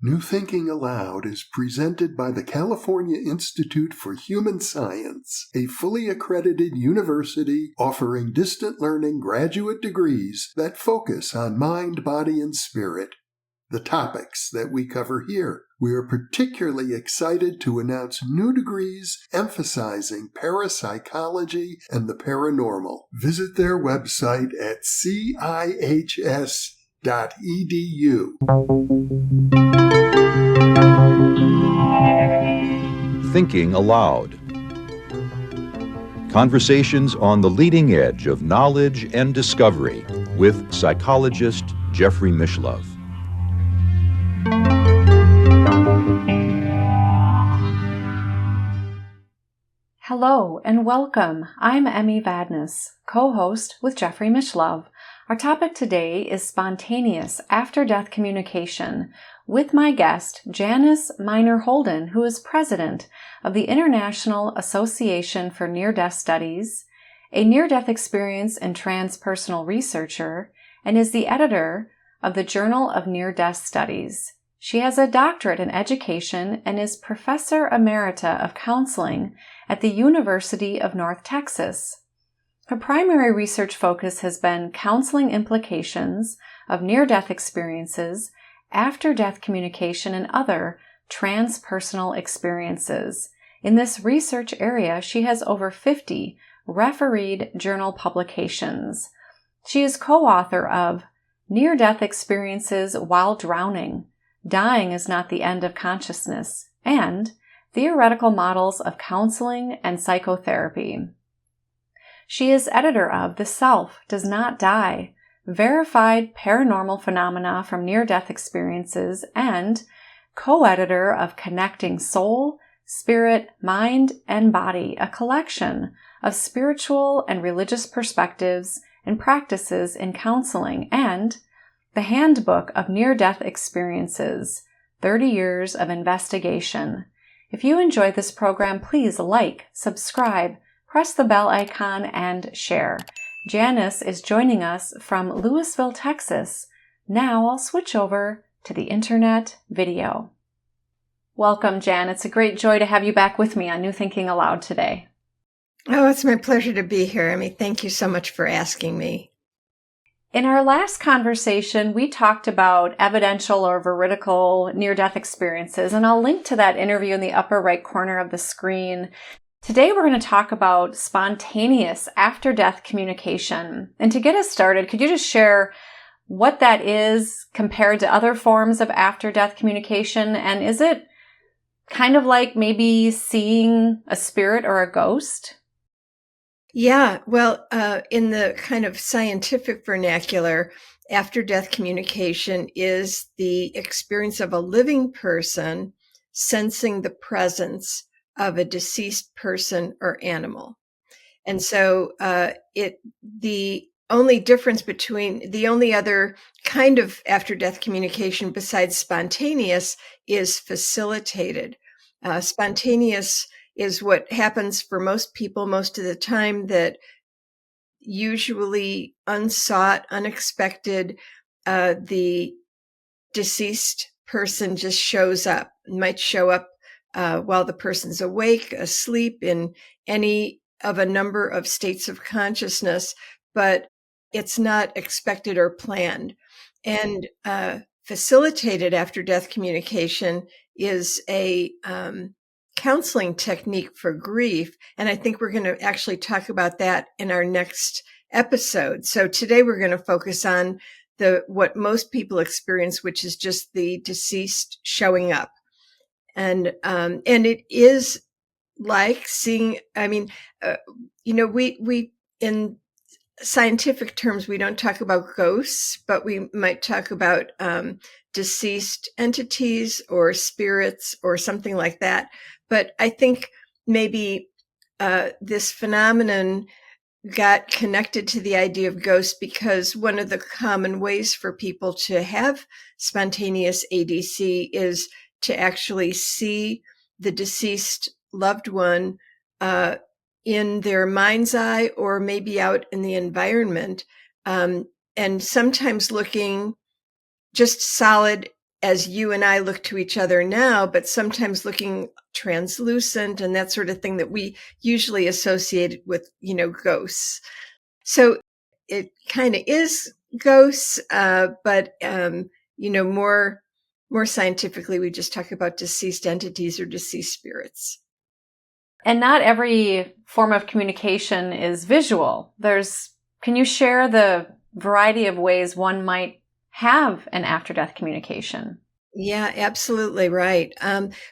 New Thinking Aloud is presented by the California Institute for Human Science, a fully accredited university offering distant learning graduate degrees that focus on mind, body, and spirit. The topics that we cover here. We are particularly excited to announce new degrees emphasizing parapsychology and the paranormal. Visit their website at cihs.edu. Thinking Aloud. Conversations on the leading edge of knowledge and discovery with psychologist Jeffrey Mishlove. Hello and welcome. I'm Emmy Vadnais, co-host with Jeffrey Mishlove. Our topic today is spontaneous after-death communication with my guest, Janice Holden, who is president of the International Association for Near-Death Studies, a near-death experience and transpersonal researcher, and is the editor of the Journal of Near-Death Studies. She has a doctorate in education and is Professor Emerita of Counseling at the University of North Texas. Her primary research focus has been counseling implications of near-death experiences, after-death communication, and other transpersonal experiences. In this research area, she has over 50 refereed journal publications. She is co-author of Near-Death Experiences While Drowning, Dying is Not the End of Consciousness, and Theoretical Models of Counseling and Psychotherapy. She is editor of The Self Does Not Die, Verified Paranormal Phenomena from Near-Death Experiences, and co-editor of Connecting Soul, Spirit, Mind, and Body, a collection of spiritual and religious perspectives and practices in counseling, and The Handbook of Near-Death Experiences, 30 Years of Investigation. If you enjoyed this program, please like, subscribe, press the bell icon, and share. Janice is joining us from Lewisville, Texas. Now I'll switch over to the internet video. Welcome, Jan. It's a great joy to have you back with me on New Thinking Aloud today. Oh, it's my pleasure to be here, Emmy. Thank you so much for asking me. In our last conversation, we talked about evidential or veridical near-death experiences, and I'll link to that interview in the upper right corner of the screen. Today, we're going to talk about spontaneous after-death communication. And to get us started, could you just share what that is compared to other forms of after-death communication? And is it kind of like maybe seeing a spirit or a ghost? Yeah, well, in the kind of scientific vernacular, after-death communication is the experience of a living person sensing the presence of a deceased person or animal. And so the only other kind of after-death communication besides spontaneous is facilitated. Spontaneous is what happens for most people most of the time, that usually unsought, unexpected. The deceased person just shows up. It might show up while the person's awake, asleep, in any of a number of states of consciousness, but it's not expected or planned. And facilitated after-death communication is a counseling technique for grief. And I think we're going to actually talk about that in our next episode. So today we're going to focus on what most people experience, which is just the deceased showing up. And it is like seeing, we in scientific terms, we don't talk about ghosts, but we might talk about deceased entities or spirits or something like that. But I think maybe this phenomenon got connected to the idea of ghosts because one of the common ways for people to have spontaneous ADC is to actually see the deceased loved one in their mind's eye or maybe out in the environment, and sometimes looking just solid as you and I look to each other now, but sometimes looking translucent and that sort of thing that we usually associate with, ghosts. So it kind of is ghosts, but more scientifically, we just talk about deceased entities or deceased spirits. And not every form of communication is visual. Can you share the variety of ways one might have an after-death communication? Yeah, absolutely right.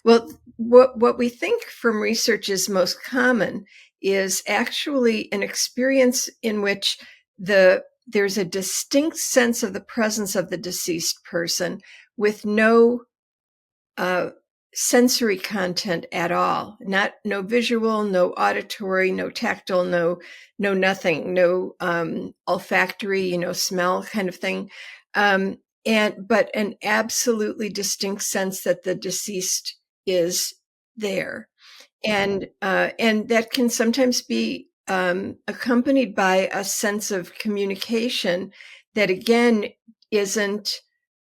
Well, what we think from research is most common is actually an experience in which there's a distinct sense of the presence of the deceased person with no sensory content at all. No visual, no auditory, no tactile, no nothing, no olfactory, smell kind of thing. But an absolutely distinct sense that the deceased is there. And that can sometimes be accompanied by a sense of communication that, again, isn't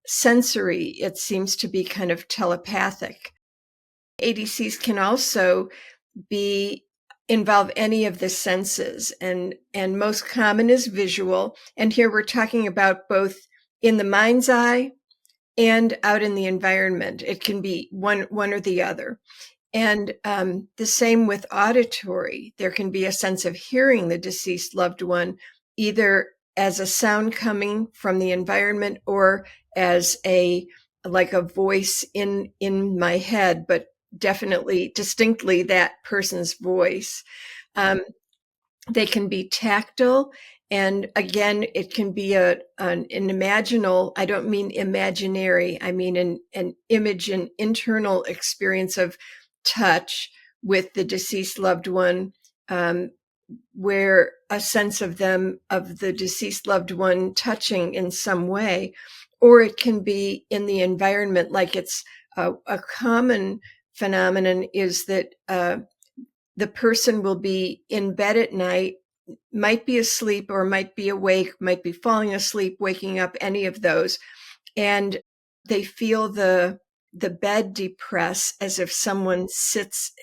sensory. It seems to be kind of telepathic. ADCs can also involve any of the senses, and most common is visual. And here we're talking about both in the mind's eye and out in the environment. It can be one or the other. And the same with auditory. There can be a sense of hearing the deceased loved one, either as a sound coming from the environment or as like a voice in my head, but definitely distinctly that person's voice. They can be tactile. And again, it can be an imaginal, I don't mean imaginary, I mean an image, an internal experience of touch with the deceased loved one, where a sense of the deceased loved one touching in some way. Or it can be in the environment, like it's a common phenomenon is that the person will be in bed at night, might be asleep or might be awake, might be falling asleep, waking up, any of those. And they feel the bed depress as if someone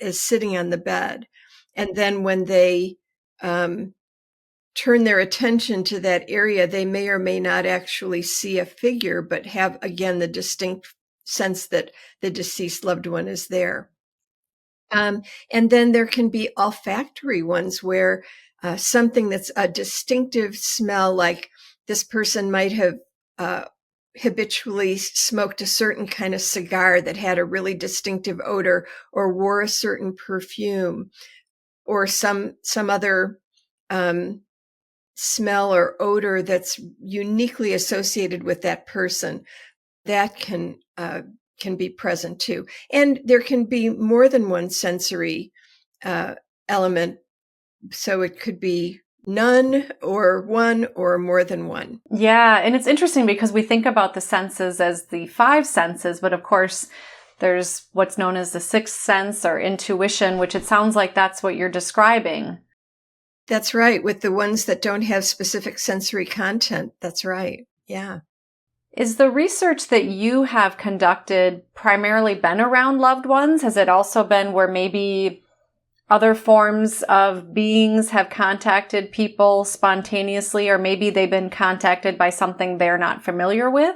is sitting on the bed. And then when they turn their attention to that area, they may or may not actually see a figure, but have, again, the distinct sense that the deceased loved one is there. And then there can be olfactory ones where something that's a distinctive smell, like this person might have habitually smoked a certain kind of cigar that had a really distinctive odor, or wore a certain perfume, or some other smell or odor that's uniquely associated with that person. That can be present too. And there can be more than one sensory element. So it could be none or one or more than one. Yeah. And it's interesting because we think about the senses as the 5 senses, but of course there's what's known as the 6th sense or intuition, which it sounds like that's what you're describing. That's right. With the ones that don't have specific sensory content. That's right. Yeah. Is the research that you have conducted primarily been around loved ones? Has it also been where maybe other forms of beings have contacted people spontaneously, or maybe they've been contacted by something they're not familiar with?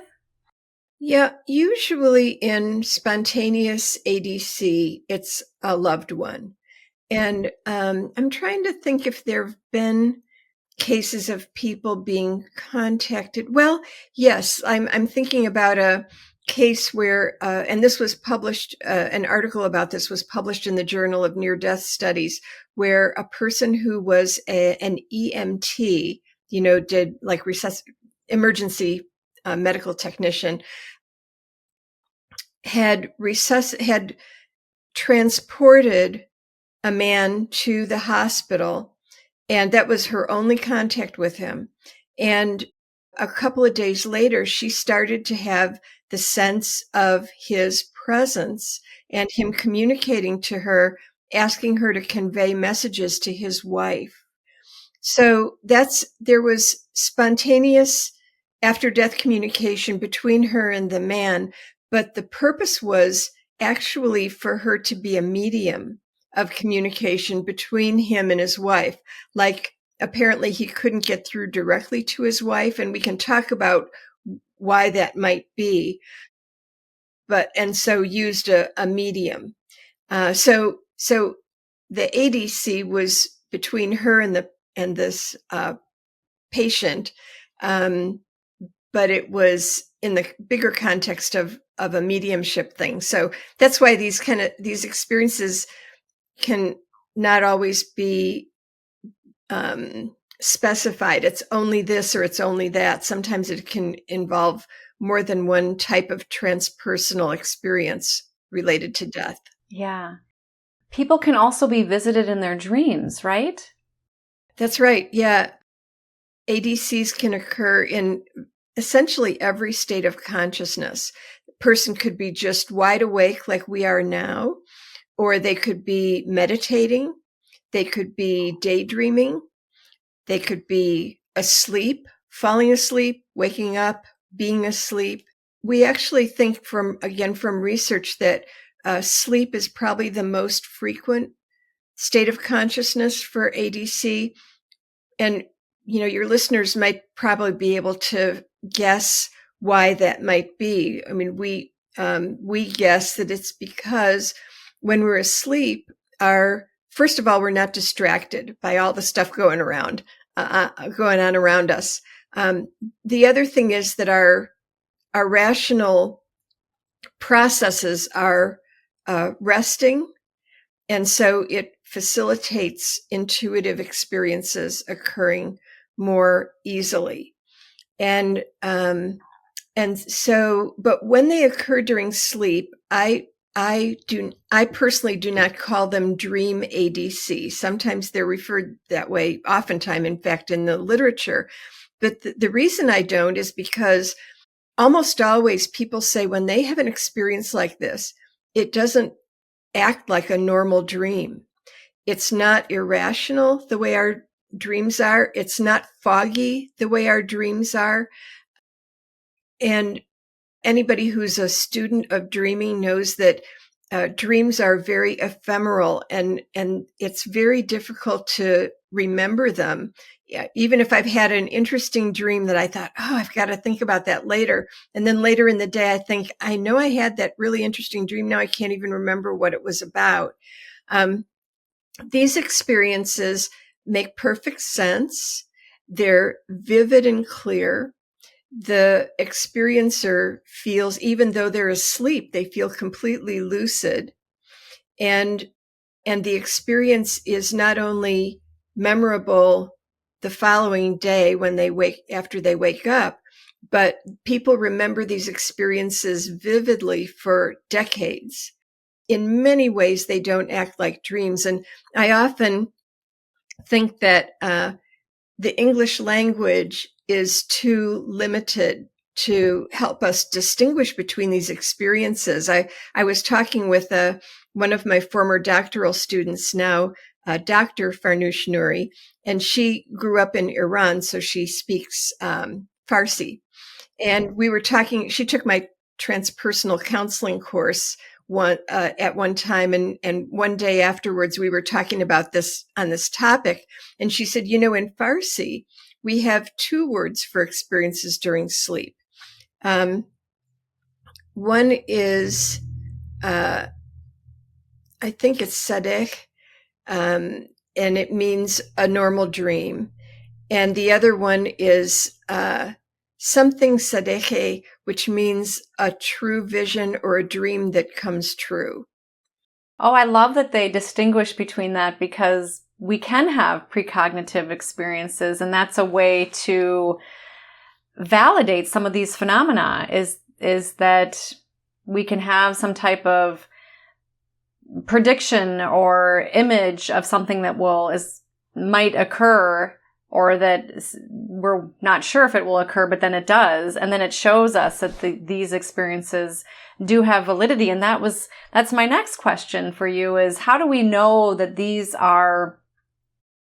Yeah, usually in spontaneous ADC, it's a loved one. And I'm trying to think if there have been cases of people being contacted. Well, yes, I'm thinking about a case where, and this was published, an article about this was published in the Journal of Near-Death Studies, where a person who was an EMT, did like emergency medical technician, had transported a man to the hospital, and that was her only contact with him. And a couple of days later, she started to have the sense of his presence and him communicating to her, asking her to convey messages to his wife. So there was spontaneous after-death communication between her and the man, but the purpose was actually for her to be a medium of communication between him and his wife. Like, apparently he couldn't get through directly to his wife, and we can talk about why that might be, and so used a medium. So the ADC was between her and this patient, but it was in the bigger context of a mediumship thing. So that's why these experiences can not always be specified. It's only this or it's only that. Sometimes it can involve more than one type of transpersonal experience related to death. Yeah. People can also be visited in their dreams, right? That's right. Yeah. ADCs can occur in essentially every state of consciousness. The person could be just wide awake like we are now, or they could be meditating. They could be daydreaming. They could be asleep, falling asleep, waking up, being asleep. We actually think from research that sleep is probably the most frequent state of consciousness for ADC. And, your listeners might probably be able to guess why that might be. I mean, we guess that it's because when we're asleep, first of all, we're not distracted by all the stuff going on around us. The other thing is that our rational processes are resting, and so it facilitates intuitive experiences occurring more easily. And so, but when they occur during sleep, I personally do not call them dream ADC. Sometimes they're referred that way, oftentimes, in fact, in the literature. But the reason I don't is because almost always people say when they have an experience like this, it doesn't act like a normal dream. It's not irrational the way our dreams are. It's not foggy the way our dreams are. And anybody who's a student of dreaming knows that dreams are very ephemeral, and it's very difficult to remember them. Yeah, even if I've had an interesting dream that I thought, I've got to think about that later. And then later in the day, I think, I know I had that really interesting dream. Now I can't even remember what it was about. These experiences make perfect sense. They're vivid and clear. The experiencer feels, even though they're asleep, they feel completely lucid. And the experience is not only memorable the following day after they wake up, but people remember these experiences vividly for decades. In many ways, they don't act like dreams. And I often think that the English language is too limited to help us distinguish between these experiences. I was talking with one of my former doctoral students, now Dr. Farnoosh Nouri, and she grew up in Iran, so she speaks Farsi. And we were talking, she took my transpersonal counseling course at one time, and one day afterwards we were talking about this on this topic, and she said, in Farsi we have two words for experiences during sleep. One is I think it's sadek, and it means a normal dream, and the other one is something sadeche, which means a true vision or a dream that comes true. Oh, I love that they distinguish between that, because we can have precognitive experiences, and that's a way to validate some of these phenomena, is that we can have some type of prediction or image of something that might occur, or that we're not sure if it will occur, but then it does. And then it shows us that these experiences do have validity. And that's my next question for you, is how do we know that these are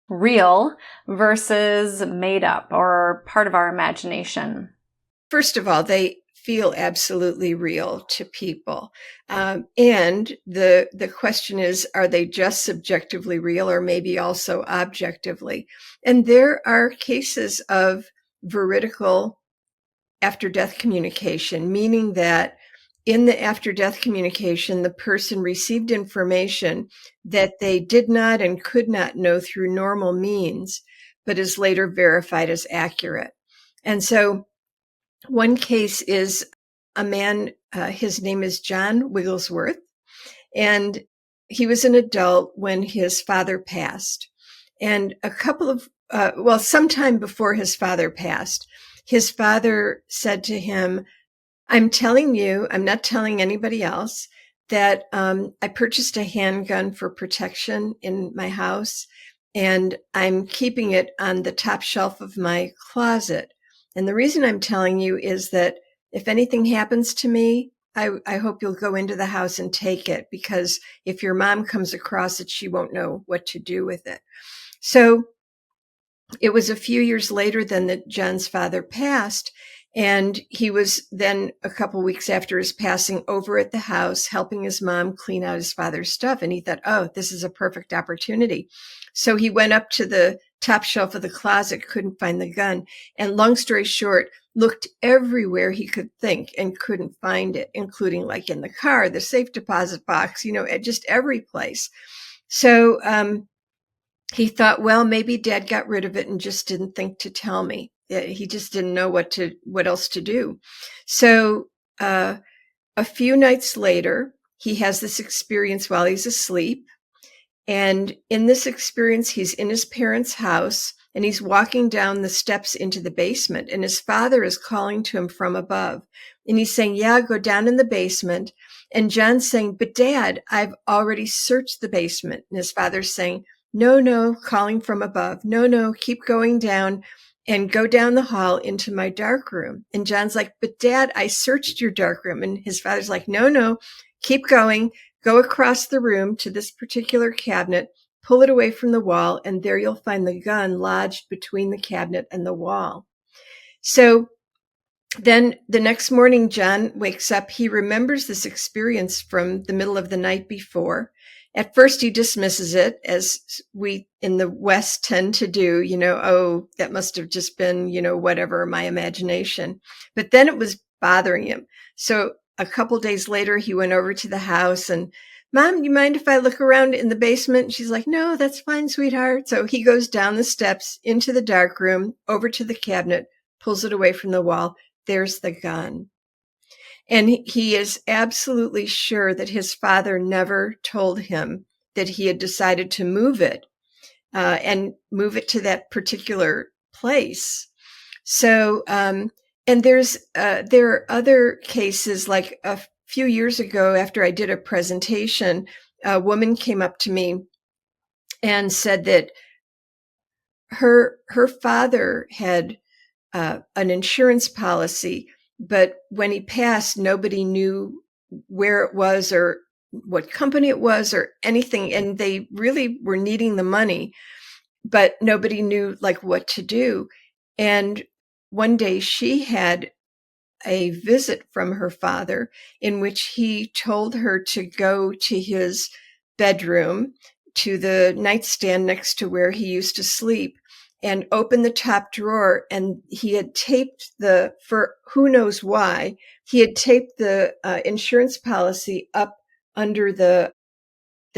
real versus made up or part of our imagination? First of all, they feel absolutely real to people. And the question is, are they just subjectively real or maybe also objectively? And there are cases of veridical after-death communication, meaning that in the after-death communication, the person received information that they did not and could not know through normal means, but is later verified as accurate. And so one case is a man, his name is John Wigglesworth, and he was an adult when his father passed. And sometime before his father passed, his father said to him, I'm telling you, I'm not telling anybody else, that I purchased a handgun for protection in my house, and I'm keeping it on the top shelf of my closet. And the reason I'm telling you is that if anything happens to me, I hope you'll go into the house and take it, because if your mom comes across it, she won't know what to do with it. So it was a few years later then that John's father passed, and he was then a couple weeks after his passing over at the house helping his mom clean out his father's stuff. And he thought, oh, this is a perfect opportunity. So he went up to the top shelf of the closet, couldn't find the gun. And long story short, looked everywhere he could think and couldn't find it, including like in the car, the safe deposit box, at just every place. So he thought, well, maybe Dad got rid of it and just didn't think to tell me. He just didn't know what else to do. So a few nights later, he has this experience while he's asleep. And in this experience, he's in his parents' house and he's walking down the steps into the basement, and his father is calling to him from above. And he's saying, yeah, go down in the basement. And John's saying, but Dad, I've already searched the basement. And his father's saying, no, calling from above. No, keep going down and go down the hall into my dark room. And John's like, but Dad, I searched your dark room. And his father's like, no, keep going. Go across the room to this particular cabinet, pull it away from the wall, and there you'll find the gun lodged between the cabinet and the wall. So then the next morning, John wakes up. He remembers this experience from the middle of the night before. At first, he dismisses it, as we in the West tend to do, oh, that must have just been, whatever, my imagination. But then it was bothering him. So a couple days later, he went over to the house and, Mom, you mind if I look around in the basement? And she's like, no, that's fine, sweetheart. So he goes down the steps into the dark room, over to the cabinet, pulls it away from the wall. There's the gun. And he is absolutely sure that his father never told him that he had decided to move it and move it to that particular place. So, and there are other cases. Like a few years ago, after I did a presentation, a woman came up to me and said that her father had an insurance policy, but when he passed, nobody knew where it was or what company it was or anything. And they really were needing the money, but nobody knew like what to do. And one day she had a visit from her father in which he told her to go to his bedroom, to the nightstand next to where he used to sleep, and open the top drawer. And he had taped for who knows why, he had taped the insurance policy up under the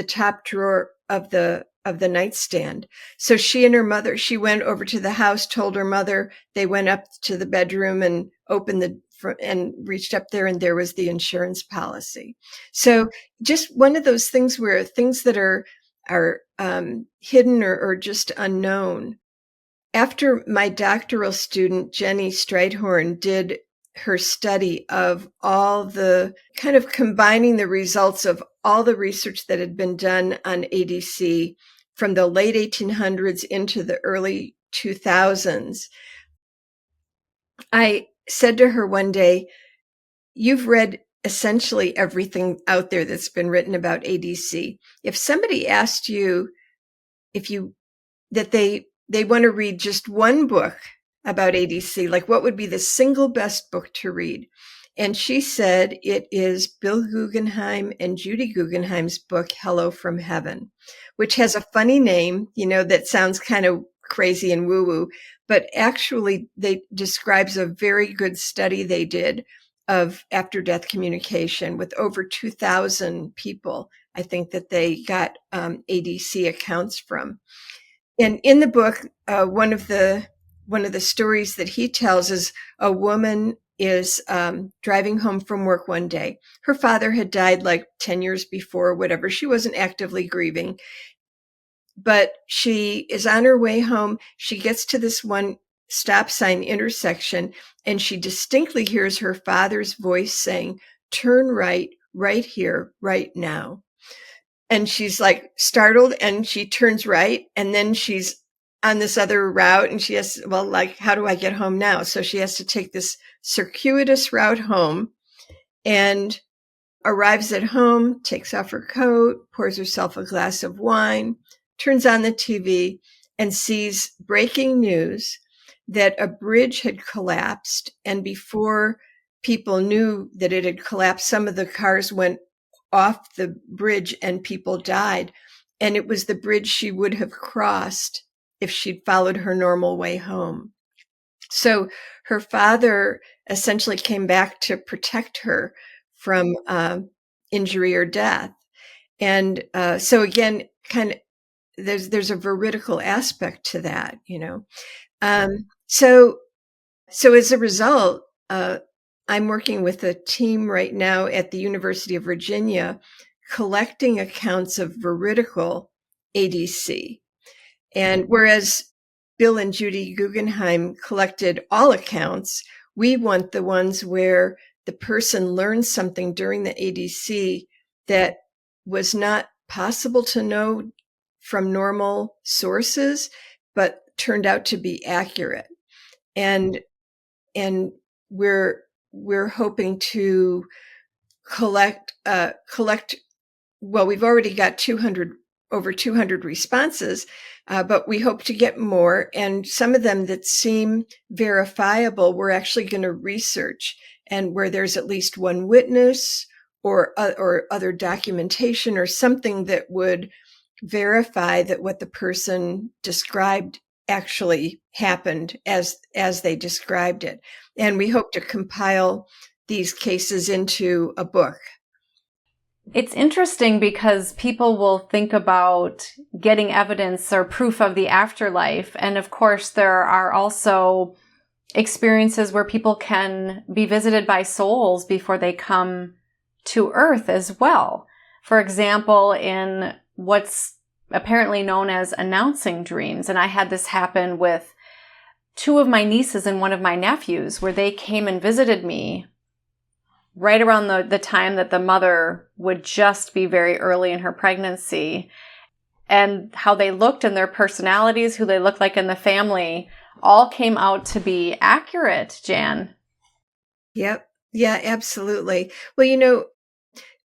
top drawer of the nightstand. So she and her mother, she went over to the house, told her mother, they went up to the bedroom and opened and reached up there, and there was the insurance policy. So just one of those things where things that are hidden or just unknown. After my doctoral student, Jenny Streithorn, did her study of all the kind of combining the results of all the research that had been done on ADC from the late 1800s into the early 2000s, I said to her one day, you've read essentially everything out there that's been written about ADC. If somebody asked you that they want to read just one book about ADC, like what would be the single best book to read? And she said it is Bill Guggenheim and Judy Guggenheim's book, Hello from Heaven, which has a funny name, that sounds kind of crazy and woo-woo, but actually they describes a very good study they did of after-death communication with over 2,000 people. I think that they got ADC accounts from. And in the book, one of the stories that he tells is a woman is driving home from work one day. Her father had died like 10 years before, whatever. She wasn't actively grieving, but she is on her way home. She gets to this one stop sign intersection, and she distinctly hears her father's voice saying, "Turn right, right here, right now." And she's like startled, and she turns right, and then she's on this other route, and she has, how do I get home now? So she has to take this circuitous route home, and arrives at home, takes off her coat, pours herself a glass of wine, turns on the TV, and sees breaking news that a bridge had collapsed. And before people knew that it had collapsed, some of the cars went off the bridge and people died. And it was the bridge she would have crossed if she'd followed her normal way home. So her father essentially came back to protect her from injury or death. And so again, kind of there's a veridical aspect to that, So as a result, I'm working with a team right now at the University of Virginia collecting accounts of veridical ADC. And whereas Bill and Judy Guggenheim collected all accounts, we want the ones where the person learned something during the ADC that was not possible to know from normal sources, but turned out to be accurate. And we're hoping to collect, we've already got over 200 responses, but we hope to get more. And some of them that seem verifiable, we're actually going to research, and where there's at least one witness or other documentation or something that would verify that what the person described actually happened as they described it. And we hope to compile these cases into a book. It's interesting because people will think about getting evidence or proof of the afterlife. And of course, there are also experiences where people can be visited by souls before they come to Earth as well. For example, in what's apparently known as announcing dreams. And I had this happen with two of my nieces and one of my nephews, where they came and visited me right around the time that the mother would just be very early in her pregnancy. And how they looked and their personalities, who they looked like in the family, all came out to be accurate, Jan. Yep. Yeah, absolutely. Well,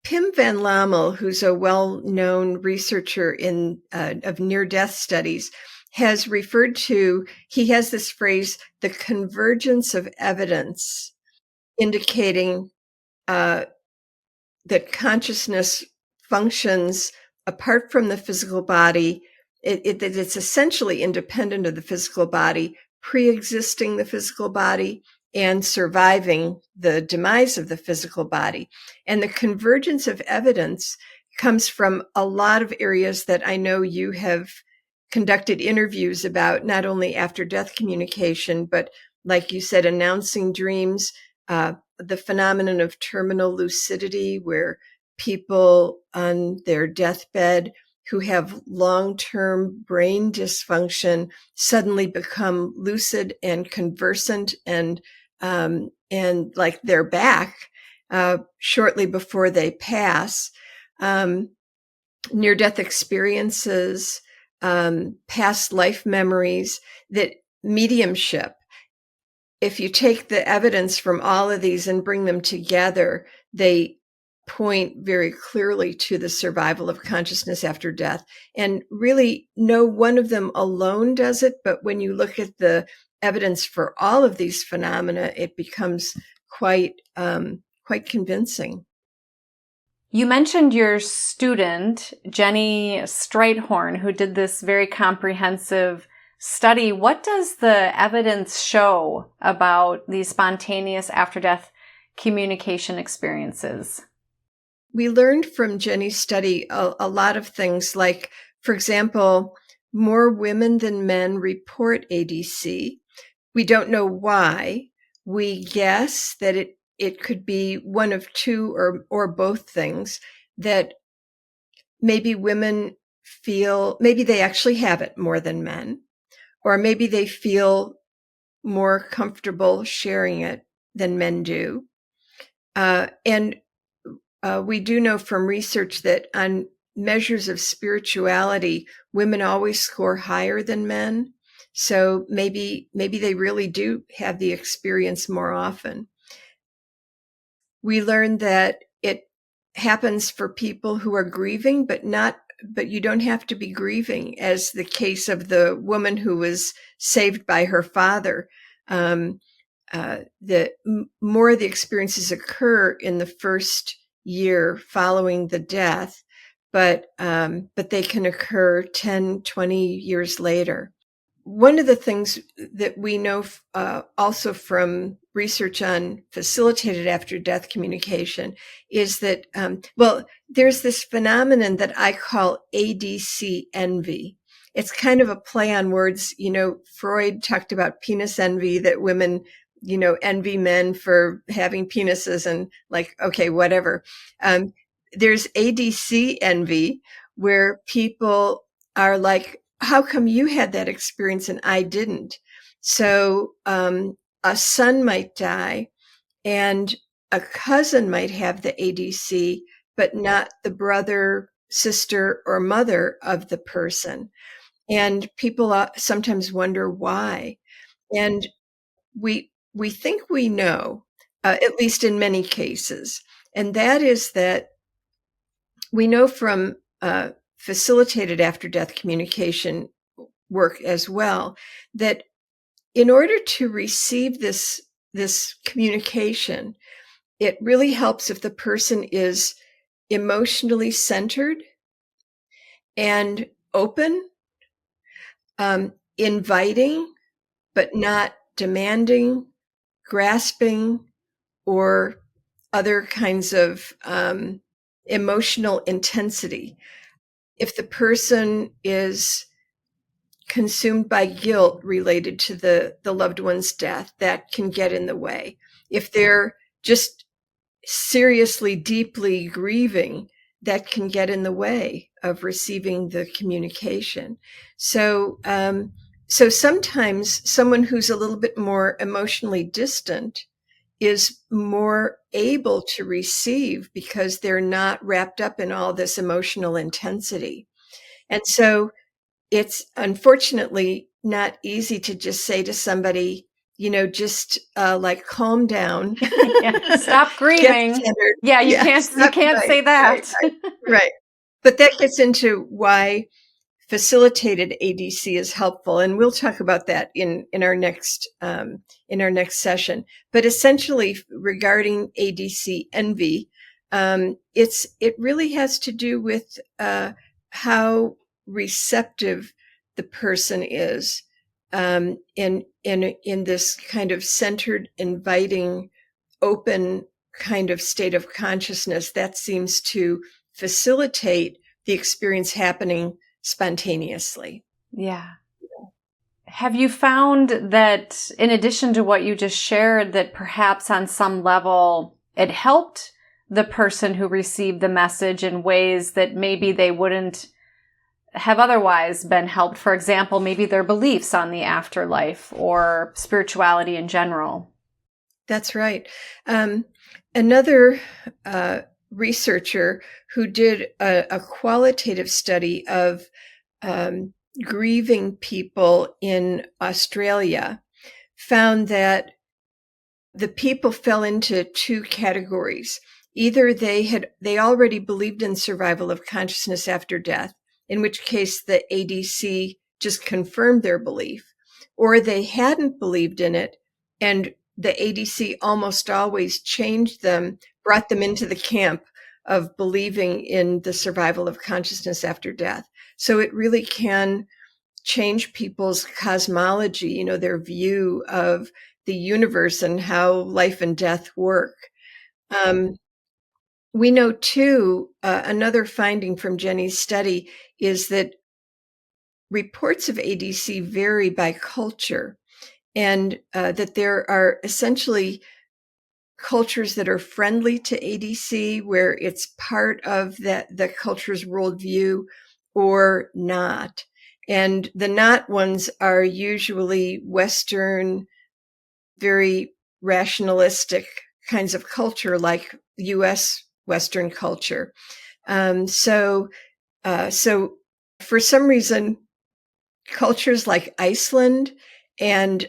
Pim van Lommel, who's a well-known researcher of near-death studies, has referred to, he has this phrase, the convergence of evidence, indicating that consciousness functions apart from the physical body. It's essentially independent of the physical body, pre-existing the physical body, and surviving the demise of the physical body. And the convergence of evidence comes from a lot of areas that I know you have conducted interviews about, not only after-death communication, but like you said, announcing dreams, the phenomenon of terminal lucidity, where people on their deathbed who have long-term brain dysfunction suddenly become lucid and conversant and like they're back shortly before they pass. Near-death experiences, past life memories, that mediumship. If you take the evidence from all of these and bring them together, they point very clearly to the survival of consciousness after death. And really, no one of them alone does it, but when you look at the evidence for all of these phenomena, it becomes quite convincing. You mentioned your student, Jenny Streithorn, who did this very comprehensive study. What does the evidence show about these spontaneous after-death communication experiences? We learned from Jenny's study a lot of things, like, for example, more women than men report ADC. We don't know why. We guess that it could be one of two or both things, that maybe women feel, maybe they actually have it more than men, or maybe they feel more comfortable sharing it than men do. And we do know from research that on measures of spirituality, women always score higher than men. So maybe they really do have the experience more often. We learned that it happens for people who are grieving, but you don't have to be grieving, as the case of the woman who was saved by her father. The more the experiences occur in the first year following the death, but they can occur 10, 20 years later. One of the things that we know also from research on facilitated after-death communication is that, there's this phenomenon that I call ADC envy. It's kind of a play on words. Freud talked about penis envy, that women, envy men for having penises, and like, okay, whatever. There's ADC envy, where people are like, how come you had that experience and I didn't? So a son might die and a cousin might have the ADC, but not the brother, sister, or mother of the person. And people sometimes wonder why. And we think we know, at least in many cases. And that is that we know from facilitated after-death communication work as well, that in order to receive this communication, it really helps if the person is emotionally centered and open, inviting, but not demanding, grasping, or other kinds of emotional intensity. If the person is consumed by guilt related to the loved one's death, that can get in the way. If they're just seriously, deeply grieving, that can get in the way of receiving the communication. So sometimes someone who's a little bit more emotionally distant is more able to receive because they're not wrapped up in all this emotional intensity. And so it's unfortunately not easy to just say to somebody, just like calm down. Yeah, stop grieving. Yeah, you can't say that. Right. But that gets into why facilitated ADC is helpful, and we'll talk about that in our next session. But essentially, regarding ADC envy, it really has to do with how receptive the person is in this kind of centered, inviting, open kind of state of consciousness that seems to facilitate the experience happening spontaneously. Yeah. Have you found that, in addition to what you just shared, that perhaps on some level it helped the person who received the message in ways that maybe they wouldn't have otherwise been helped? For example, maybe their beliefs on the afterlife or spirituality in general. That's right. Another researcher who did a qualitative study of grieving people in Australia found that the people fell into two categories. Either they already believed in survival of consciousness after death, in which case the ADC just confirmed their belief, or they hadn't believed in it and the ADC almost always changed them, brought them into the camp of believing in the survival of consciousness after death. So it really can change people's cosmology, their view of the universe and how life and death work. We know too, another finding from Jenny's study is that reports of ADC vary by culture, and that there are essentially cultures that are friendly to ADC, where it's part of the culture's worldview, or not. And the not ones are usually Western, very rationalistic kinds of culture, like U.S. Western culture. So for some reason, cultures like Iceland and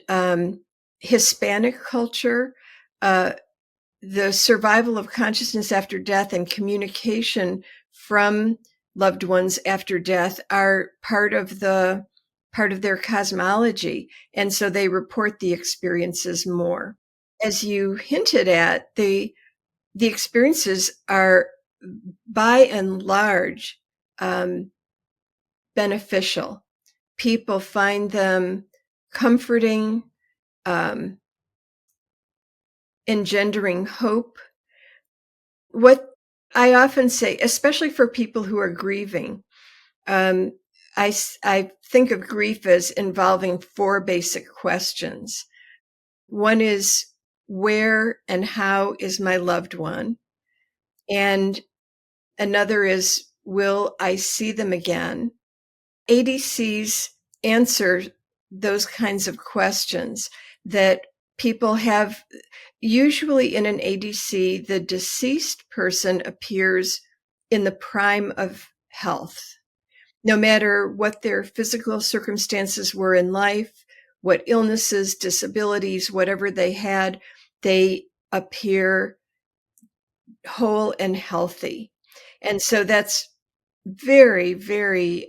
Hispanic culture, the survival of consciousness after death and communication from loved ones after death are part of their cosmology, and so they report the experiences more. As you hinted at, the experiences are by and large beneficial. People find them comforting, engendering hope. What I often say, especially for people who are grieving, I think of grief as involving 4 basic questions. One is, where and how is my loved one? And another is, will I see them again? ADCs answer those kinds of questions that people have. Usually in an ADC, the deceased person appears in the prime of health. No matter what their physical circumstances were in life, what illnesses, disabilities, whatever they had, they appear whole and healthy. And so that's very, very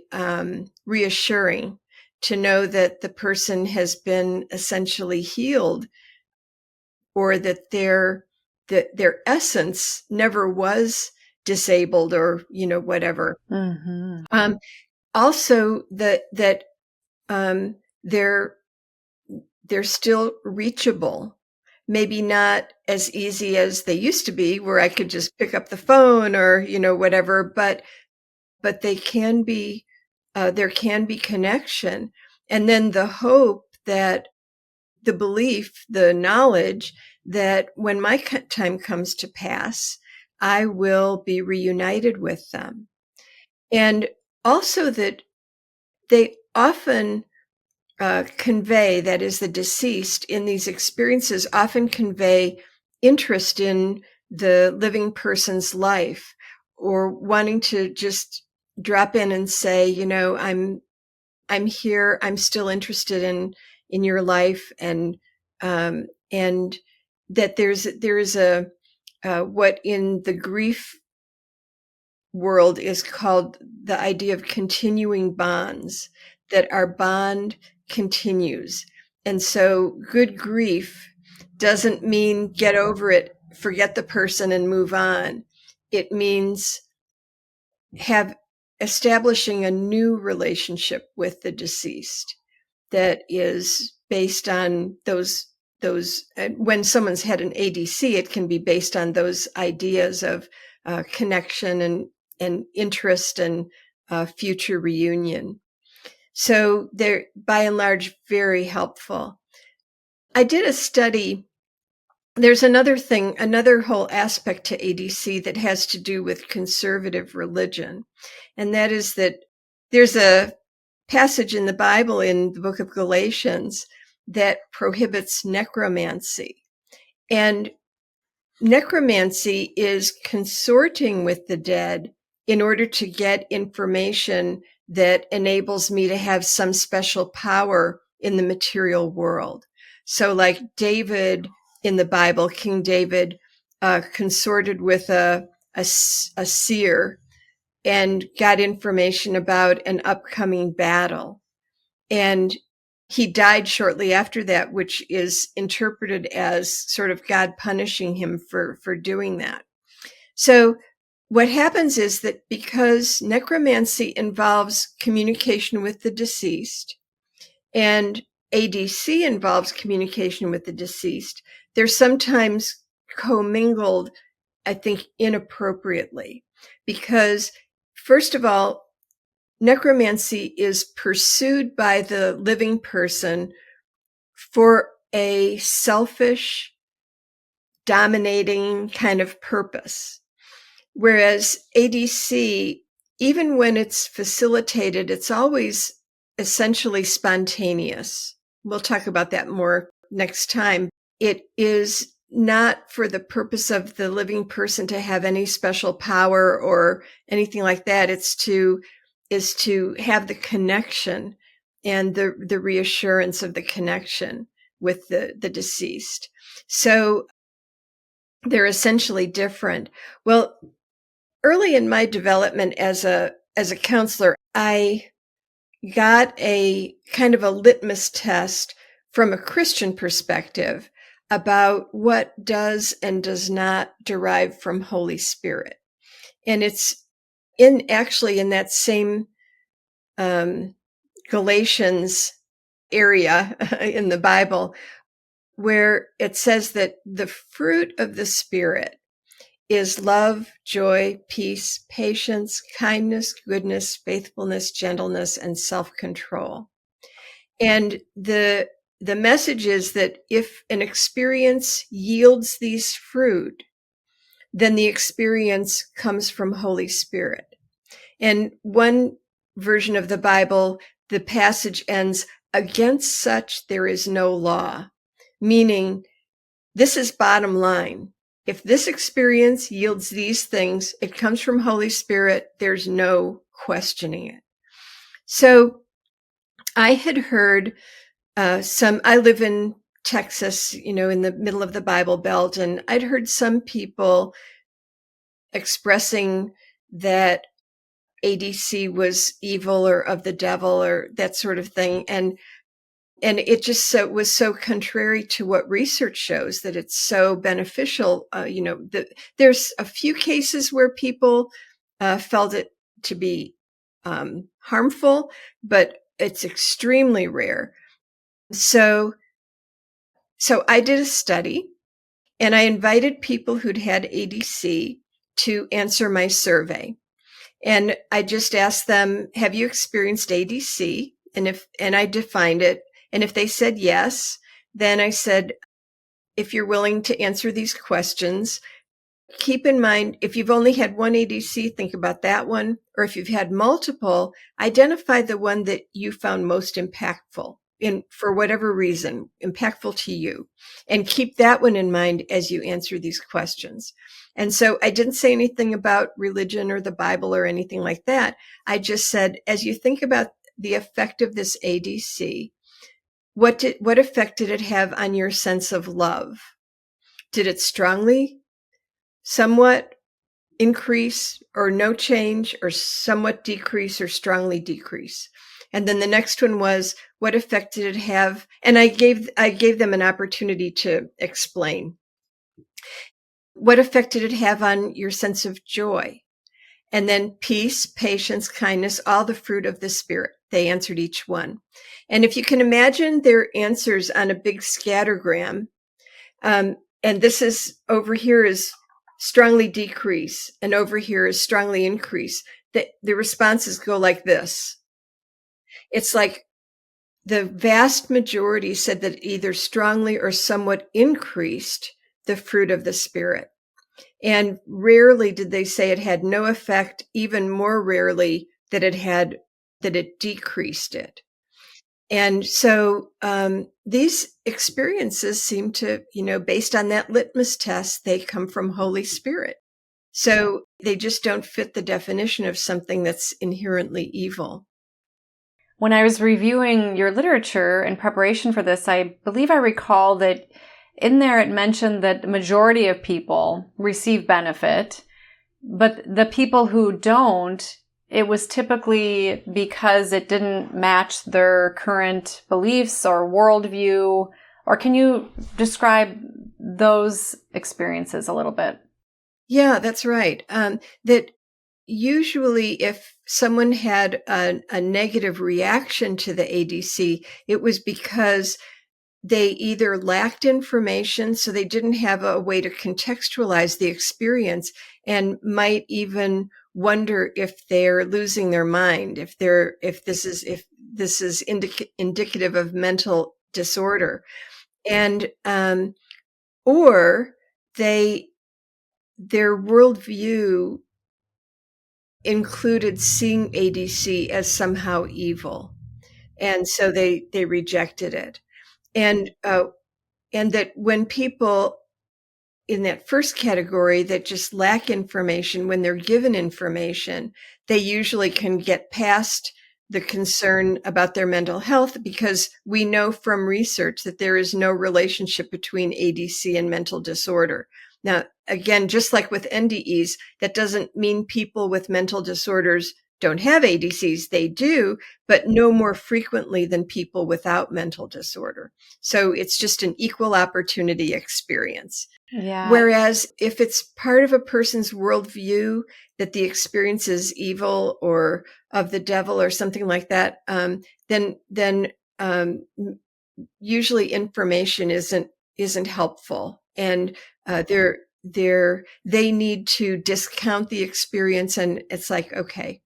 reassuring to know that the person has been essentially healed, or that their essence never was disabled, or whatever. Mm-hmm. Also, that they're still reachable. Maybe not as easy as they used to be, where I could just pick up the phone or whatever, but they can be. There can be connection, and then the hope, that the belief, the knowledge that when my time comes to pass, I will be reunited with them. And also that they often convey, that is, the deceased in these experiences often convey interest in the living person's life, or wanting to just drop in and say, I'm here, I'm still interested in your life, and that there's a what in the grief world is called the idea of continuing bonds, that our bond continues. And so good grief doesn't mean get over it, forget the person and move on. It means establishing a new relationship with the deceased that is based on those, when someone's had an ADC, it can be based on those ideas of connection and interest and future reunion. So they're, by and large, very helpful. I did a study. There's another whole aspect to ADC that has to do with conservative religion. And that is that there's a passage in the Bible, in the book of Galatians, that prohibits necromancy. And necromancy is consorting with the dead in order to get information that enables me to have some special power in the material world. So like David in the Bible, King David consorted with a seer and got information about an upcoming battle. And he died shortly after that, which is interpreted as sort of God punishing him for doing that. So what happens is that because necromancy involves communication with the deceased and ADC involves communication with the deceased, they're sometimes commingled, I think, inappropriately. Because, first of all, necromancy is pursued by the living person for a selfish, dominating kind of purpose. Whereas ADC, even when it's facilitated, it's always essentially spontaneous. We'll talk about that more next time. It is not for the purpose of the living person to have any special power or anything like that. It's to have the connection and the reassurance of the connection with the deceased. So they're essentially different. Well, early in my development as a counselor, I got a kind of a litmus test from a Christian perspective about what does and does not derive from Holy Spirit. And it's actually in that same Galatians area in the Bible, where it says that the fruit of the Spirit is love, joy, peace, patience, kindness, goodness, faithfulness, gentleness, and self-control. And the message is that if an experience yields these fruit, then the experience comes from Holy Spirit. And one version of the Bible, the passage ends, "Against such there is no law," meaning this is bottom line. If this experience yields these things, it comes from Holy Spirit. There's no questioning it. So I had heard I live in Texas, in the middle of the Bible Belt, and I'd heard some people expressing that ADC was evil or of the devil or that sort of thing. And it just was so contrary to what research shows, that it's so beneficial. There's a few cases where people felt it to be harmful, but it's extremely rare. So I did a study, and I invited people who'd had ADC to answer my survey. And I just asked them, have you experienced ADC? And I defined it. And if they said yes, then I said, if you're willing to answer these questions, keep in mind, if you've only had one ADC, think about that one. Or if you've had multiple, identify the one that you found most impactful, for whatever reason, impactful to you. And keep that one in mind as you answer these questions. And so I didn't say anything about religion or the Bible or anything like that. I just said, as you think about the effect of this ADC, what effect did it have on your sense of love? Did it strongly, somewhat increase, or no change, or somewhat decrease, or strongly decrease? And then the next one was, what effect did it have? And I gave them an opportunity to explain. What effect did it have on your sense of joy? And then peace, patience, kindness, all the fruit of the Spirit. They answered each one. And if you can imagine their answers on a big scattergram, and this is over here is strongly decrease, and over here is strongly increase, the responses go like this. It's like the vast majority said that either strongly or somewhat increased the fruit of the Spirit. And rarely did they say it had no effect, even more rarely that it decreased it. And so these experiences seem to, based on that litmus test, they come from Holy Spirit. So they just don't fit the definition of something that's inherently evil. When I was reviewing your literature in preparation for this, I believe I recall that in there it mentioned that the majority of people receive benefit, but the people who don't, it was typically because it didn't match their current beliefs or worldview? Or can you describe those experiences a little bit? Yeah, that's right. That usually if someone had a negative reaction to the ADC, it was because they either lacked information, so they didn't have a way to contextualize the experience, and might even wonder if they're losing their mind, if this is indicative of mental disorder, and or their worldview included seeing ADC as somehow evil, and so they rejected it. And that when people in that first category that just lack information, when they're given information, they usually can get past the concern about their mental health, because we know from research that there is no relationship between ADC and mental disorder. Now, again, just like with NDEs, that doesn't mean people with mental disorders don't have ADCs. They do, but no more frequently than people without mental disorder. So it's just an equal opportunity experience. Yeah. Whereas if it's part of a person's worldview that the experience is evil or of the devil or something like that, then usually information isn't helpful, and they need to discount the experience. And it's like, okay,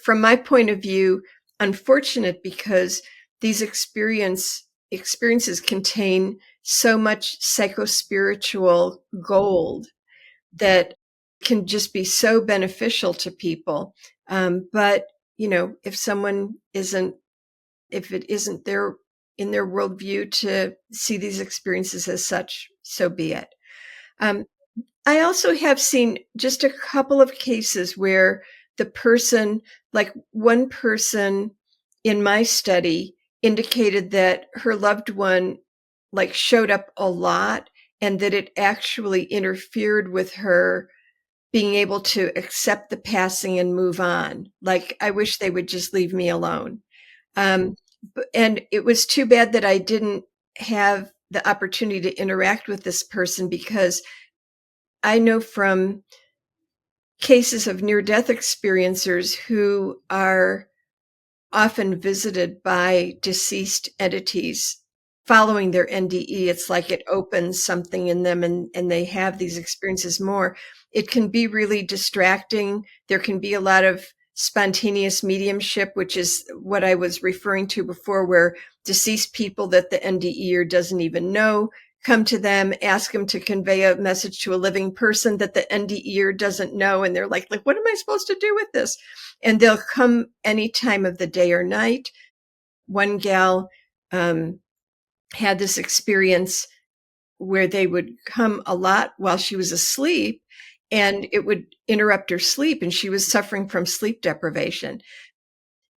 from my point of view, unfortunate, because these experiences contain so much psychospiritual gold that can just be so beneficial to people. But if it isn't in their worldview to see these experiences as such, so be it. I also have seen just a couple of cases where the person, like one person in my study, indicated that her loved one showed up a lot, and that it actually interfered with her being able to accept the passing and move on. Like, I wish they would just leave me alone. And it was too bad that I didn't have the opportunity to interact with this person, because I know from cases of near-death experiencers who are often visited by deceased entities following their NDE, it's like it opens something in them, and they have these experiences more. It can be really distracting. There can be a lot of spontaneous mediumship, which is what I was referring to before, where deceased people that the NDEer doesn't even know come to them, ask them to convey a message to a living person that the NDEer doesn't know. And they're like, what am I supposed to do with this? And they'll come any time of the day or night. One gal had this experience where they would come a lot while she was asleep, and it would interrupt her sleep, and she was suffering from sleep deprivation.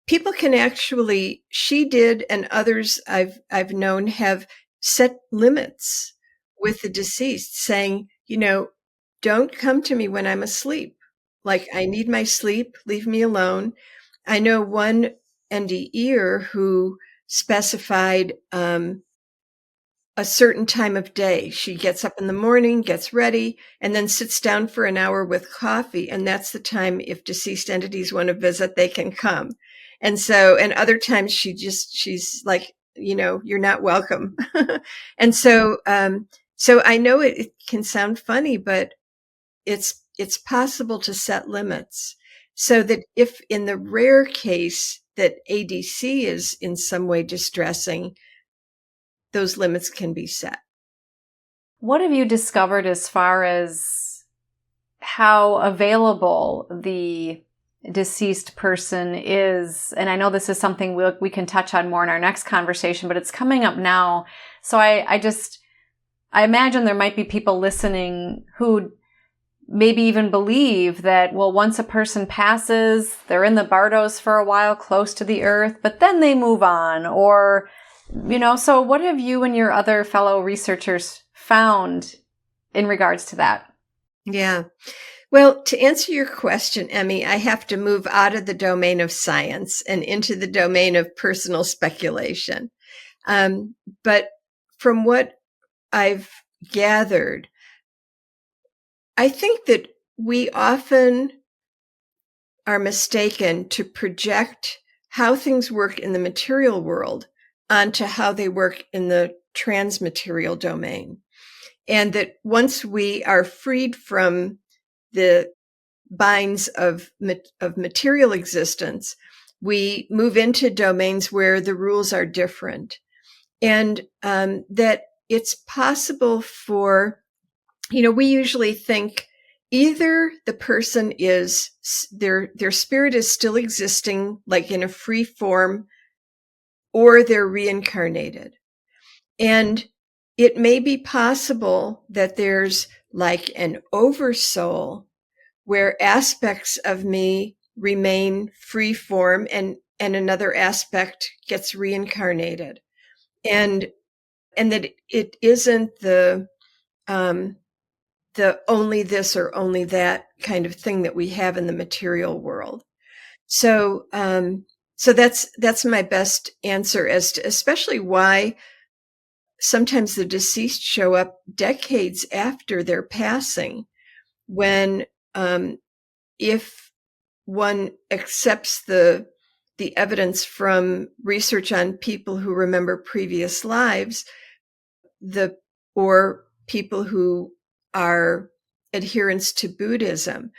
People can actually, she did, and others I've known have set limits with the deceased, saying, don't come to me when I'm asleep. Like, I need my sleep, leave me alone. I know one NDEer who specified a certain time of day. She gets up in the morning, gets ready, and then sits down for an hour with coffee. And that's the time, if deceased entities want to visit, they can come. And so, and other times she's like, you're not welcome. And so I know it can sound funny, but it's possible to set limits, so that if in the rare case that ADC is in some way distressing, those limits can be set. What have you discovered as far as how available the deceased person is? And I know this is something we can touch on more in our next conversation, but it's coming up now. So I imagine there might be people listening who maybe even believe that, well, once a person passes, they're in the bardos for a while close to the earth, but then they move on. Or, so what have you and your other fellow researchers found in regards to that? Yeah. Well, to answer your question, Emmy, I have to move out of the domain of science and into the domain of personal speculation. But from what I've gathered, I think that we often are mistaken to project how things work in the material world onto how they work in the transmaterial domain. And that once we are freed from the binds of material existence, we move into domains where the rules are different. And that it's possible for, we usually think either the person is, their spirit is still existing, like in a free form, or they're reincarnated. And it may be possible that there's like an oversoul where aspects of me remain free form and another aspect gets reincarnated. And that it isn't the only this or only that kind of thing that we have in the material world. So that's my best answer as to especially why sometimes the deceased show up decades after their passing, when if one accepts the evidence from research on people who remember previous lives, or people who are adherents to Buddhism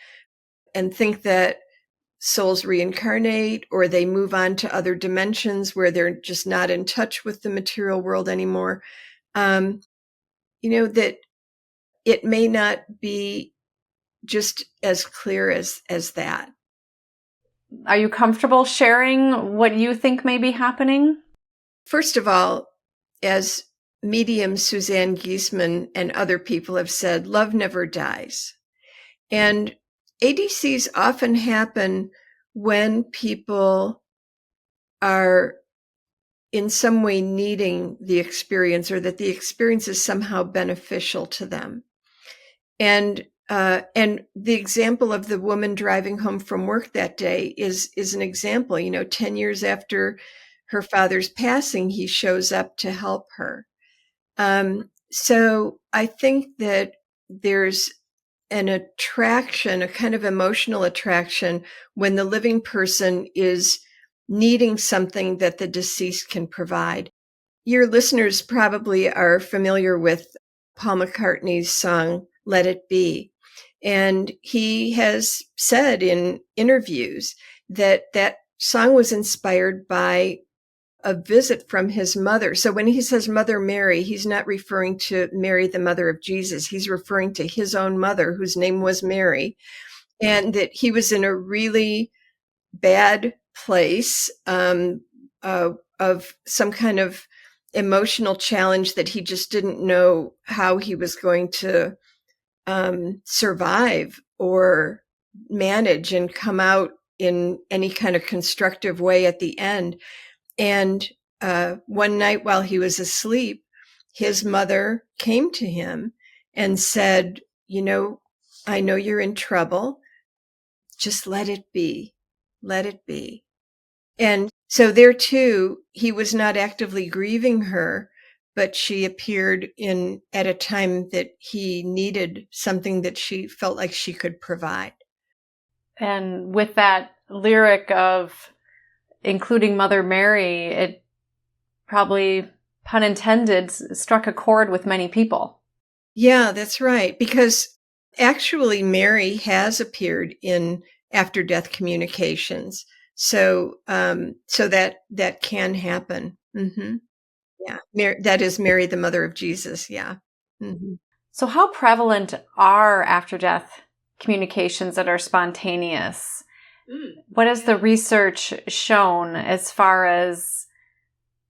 and think that souls reincarnate or they move on to other dimensions where they're just not in touch with the material world anymore, that it may not be just as clear as that. Are you comfortable sharing what you think may be happening? First of all, as medium Suzanne Giesemann and other people have said, love never dies. And ADCs often happen when people are in some way needing the experience, or that the experience is somehow beneficial to them. And the example of the woman driving home from work that day is an example. 10 years after her father's passing, he shows up to help her. So I think that there's an attraction, a kind of emotional attraction, when the living person is needing something that the deceased can provide. Your listeners probably are familiar with Paul McCartney's song, Let It Be. And he has said in interviews that song was inspired by a visit from his mother. So when he says Mother Mary, he's not referring to Mary, the mother of Jesus. He's referring to his own mother, whose name was Mary, and that he was in a really bad place of some kind of emotional challenge that he just didn't know how he was going to survive or manage and come out in any kind of constructive way at the end. And one night while he was asleep, his mother came to him and said, I know you're in trouble. Just let it be. Let it be. And so there too, he was not actively grieving her, but she appeared at a time that he needed something that she felt like she could provide. And with that lyric of including Mother Mary, it probably, pun intended, struck a chord with many people. Yeah, that's right. Because actually Mary has appeared in after-death communications. So that can happen. Mm-hmm. Yeah, that is Mary, the mother of Jesus. Yeah. Mm-hmm. So how prevalent are after-death communications that are spontaneous? What has the research shown as far as,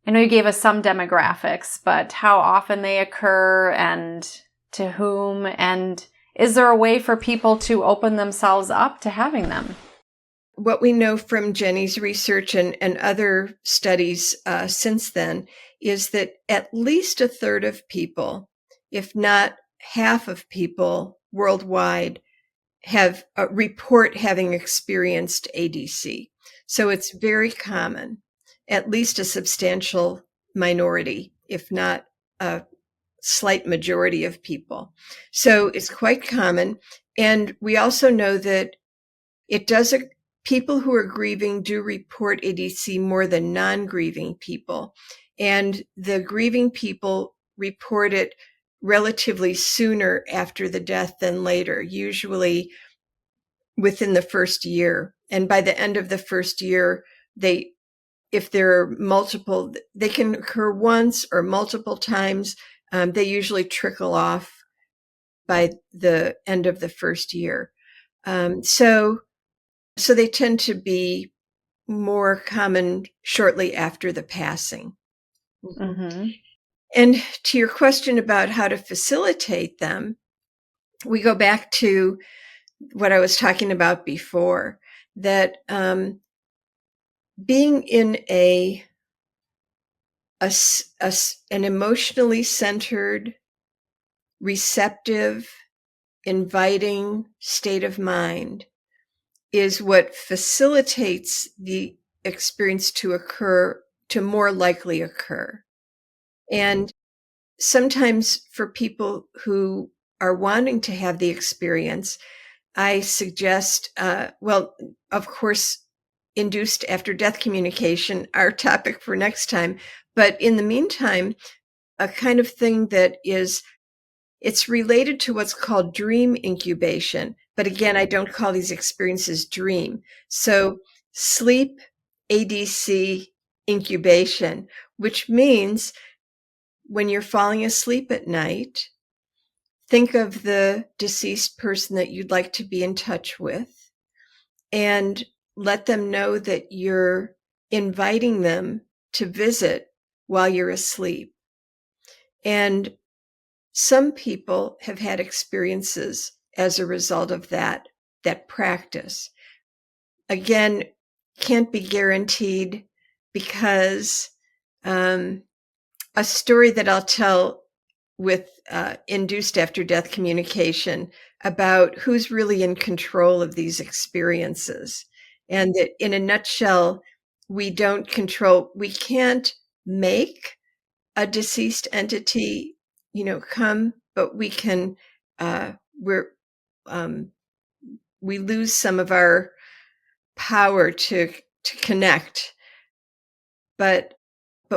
I know you gave us some demographics, but how often they occur and to whom? And is there a way for people to open themselves up to having them? What we know from Jenny's research and other studies since then is that at least a third of people, if not half of people worldwide, have report having experienced ADC. So it's very common, at least a substantial minority, if not a slight majority of people. So it's quite common. And we also know that people who are grieving do report ADC more than non-grieving people. And the grieving people report it relatively sooner after the death than later, usually within the first year. And by the end of the first year, if there are multiple, they can occur once or multiple times. They usually trickle off by the end of the first year. So they tend to be more common shortly after the passing. Mm-hmm. And to your question about how to facilitate them, we go back to what I was talking about before, that being in an emotionally centered, receptive, inviting state of mind is what facilitates the experience to more likely occur. And sometimes for people who are wanting to have the experience, I suggest, of course, induced after death communication, our topic for next time. But in the meantime, a kind of thing that it's related to what's called dream incubation. But again, I don't call these experiences dream. So sleep ADC incubation, which means when you're falling asleep at night, think of the deceased person that you'd like to be in touch with and let them know that you're inviting them to visit while you're asleep. And some people have had experiences as a result of that practice. Again, can't be guaranteed because a story that I'll tell with induced after death communication about who's really in control of these experiences. And that in a nutshell, we can't make a deceased entity, come, but we can, we lose some of our power to connect, but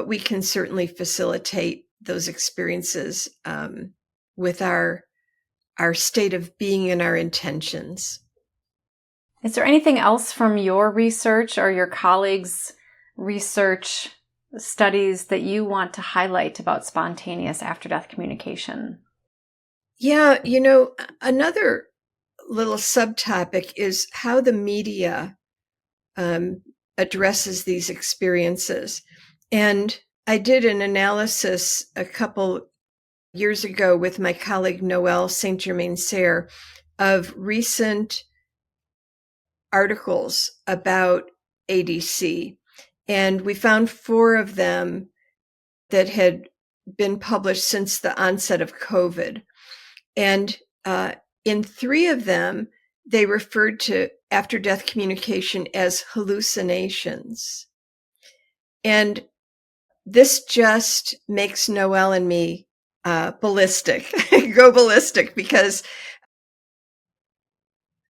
we can certainly facilitate those experiences with our state of being and our intentions. Is there anything else from your research or your colleagues' research studies that you want to highlight about spontaneous after-death communication? Yeah, another little subtopic is how the media addresses these experiences. And I did an analysis a couple years ago with my colleague Noelle St. Germain-Serre of recent articles about ADC. And we found 4 of them that had been published since the onset of COVID. And in 3 of them, they referred to after-death communication as hallucinations. And this just makes Noelle and me ballistic, go ballistic, because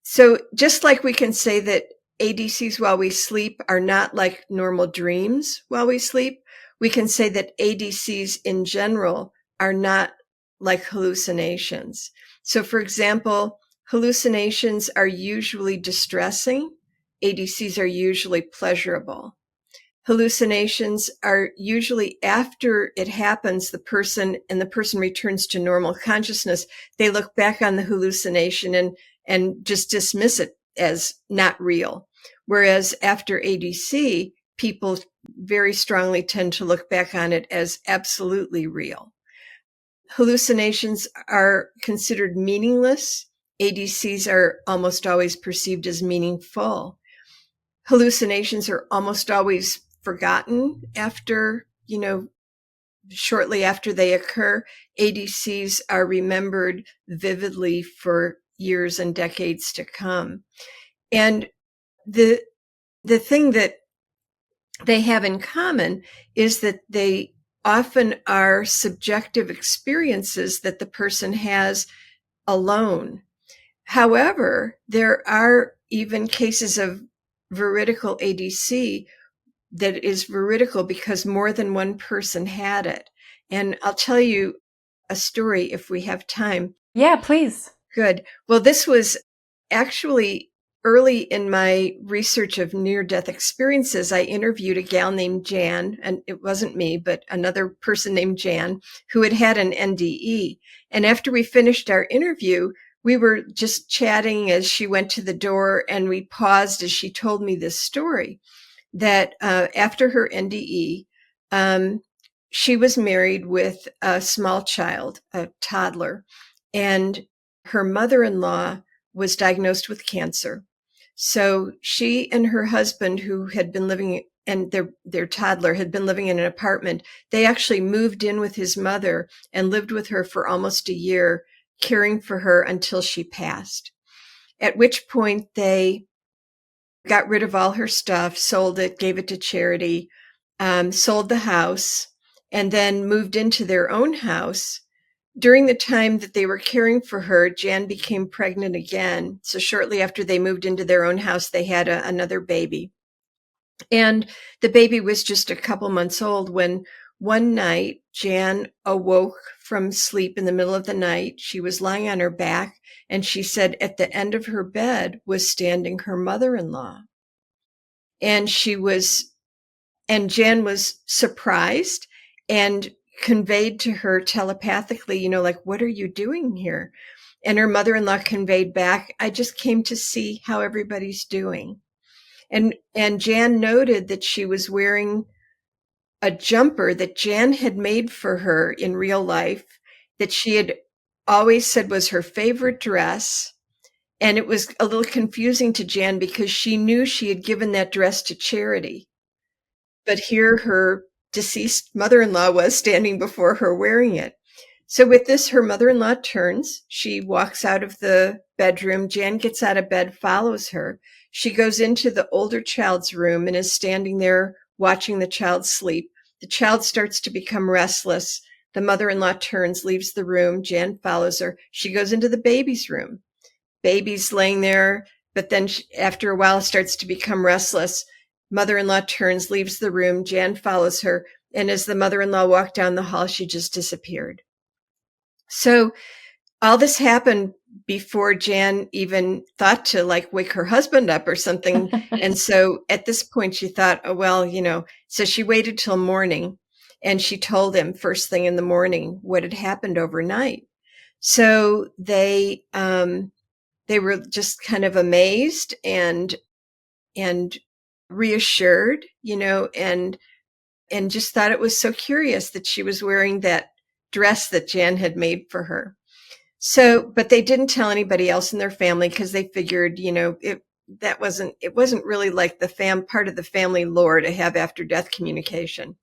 so just like we can say that ADCs while we sleep are not like normal dreams while we sleep, we can say that ADCs in general are not like hallucinations. So for example, hallucinations are usually distressing. ADCs are usually pleasurable. Hallucinations are usually after it happens, the person returns to normal consciousness, they look back on the hallucination and just dismiss it as not real. Whereas after ADC, people very strongly tend to look back on it as absolutely real. Hallucinations are considered meaningless. ADCs are almost always perceived as meaningful. Hallucinations are almost always forgotten after, shortly after they occur. ADCs are remembered vividly for years and decades to come. And the thing that they have in common is that they often are subjective experiences that the person has alone. However, there are even cases of veridical ADC that is veridical because more than one person had it. And I'll tell you a story if we have time. Yeah, please. Good. Well, this was actually early in my research of near-death experiences. I interviewed a gal named Jan, and it wasn't me, but another person named Jan, who had had an NDE. And after we finished our interview, we were just chatting as she went to the door, and we paused as she told me this story, that after her NDE, she was married with a small child, a toddler, and her mother-in-law was diagnosed with cancer. So she and her husband, who had been living, and their toddler had been living in an apartment, they actually moved in with his mother and lived with her for almost a year, caring for her until she passed. At which point they got rid of all her stuff, sold it, gave it to charity, sold the house, and then moved into their own house. During the time that they were caring for her, Jan became pregnant again. So shortly after they moved into their own house, they had another baby. And the baby was just a couple months old when one night Jan awoke from sleep in the middle of the night. She was lying on her back, and she said at the end of her bed was standing her mother-in-law. And Jan was surprised and conveyed to her telepathically, like, what are you doing here? And her mother-in-law conveyed back, I just came to see how everybody's doing. And Jan noted that she was wearing a jumper that Jan had made for her in real life, that she had always said was her favorite dress. And it was a little confusing to Jan because she knew she had given that dress to charity. But here her deceased mother-in-law was standing before her wearing it. So with this, her mother-in-law turns. She walks out of the bedroom. Jan gets out of bed, follows her. She goes into the older child's room and is standing there watching the child sleep. The child starts to become restless. The mother-in-law turns, leaves the room. Jan follows her. She goes into the baby's room. Baby's laying there, but then after a while starts to become restless. Mother-in-law turns, leaves the room. Jan follows her. And as the mother-in-law walked down the hall, she just disappeared. So all this happened before Jan even thought to wake her husband up or something. And so at this point she thought, oh, well, so she waited till morning and she told him first thing in the morning what had happened overnight. So they were just kind of amazed and reassured, and just thought it was so curious that she was wearing that dress that Jan had made for her. So, but they didn't tell anybody else in their family because they figured, it wasn't really like the part of the family lore to have after death communication.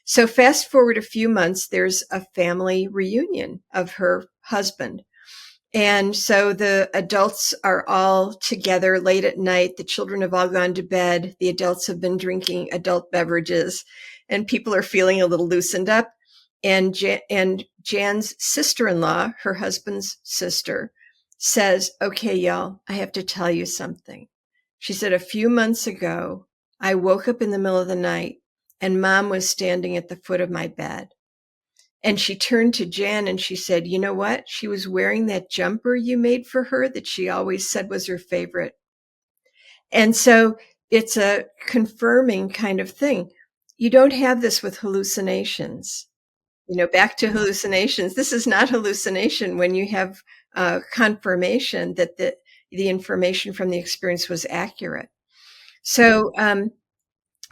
So fast forward a few months, there's a family reunion of her husband. And so the adults are all together late at night. The children have all gone to bed. The adults have been drinking adult beverages and people are feeling a little loosened up. And Jan's sister-in-law, her husband's sister, says, okay, y'all, I have to tell you something. She said, a few months ago, I woke up in the middle of the night and Mom was standing at the foot of my bed. And she turned to Jan and she said, you know what? She was wearing that jumper you made for her that she always said was her favorite. And so it's a confirming kind of thing. You don't have this with hallucinations. Back to hallucinations. This is not hallucination when you have confirmation that the information from the experience was accurate. So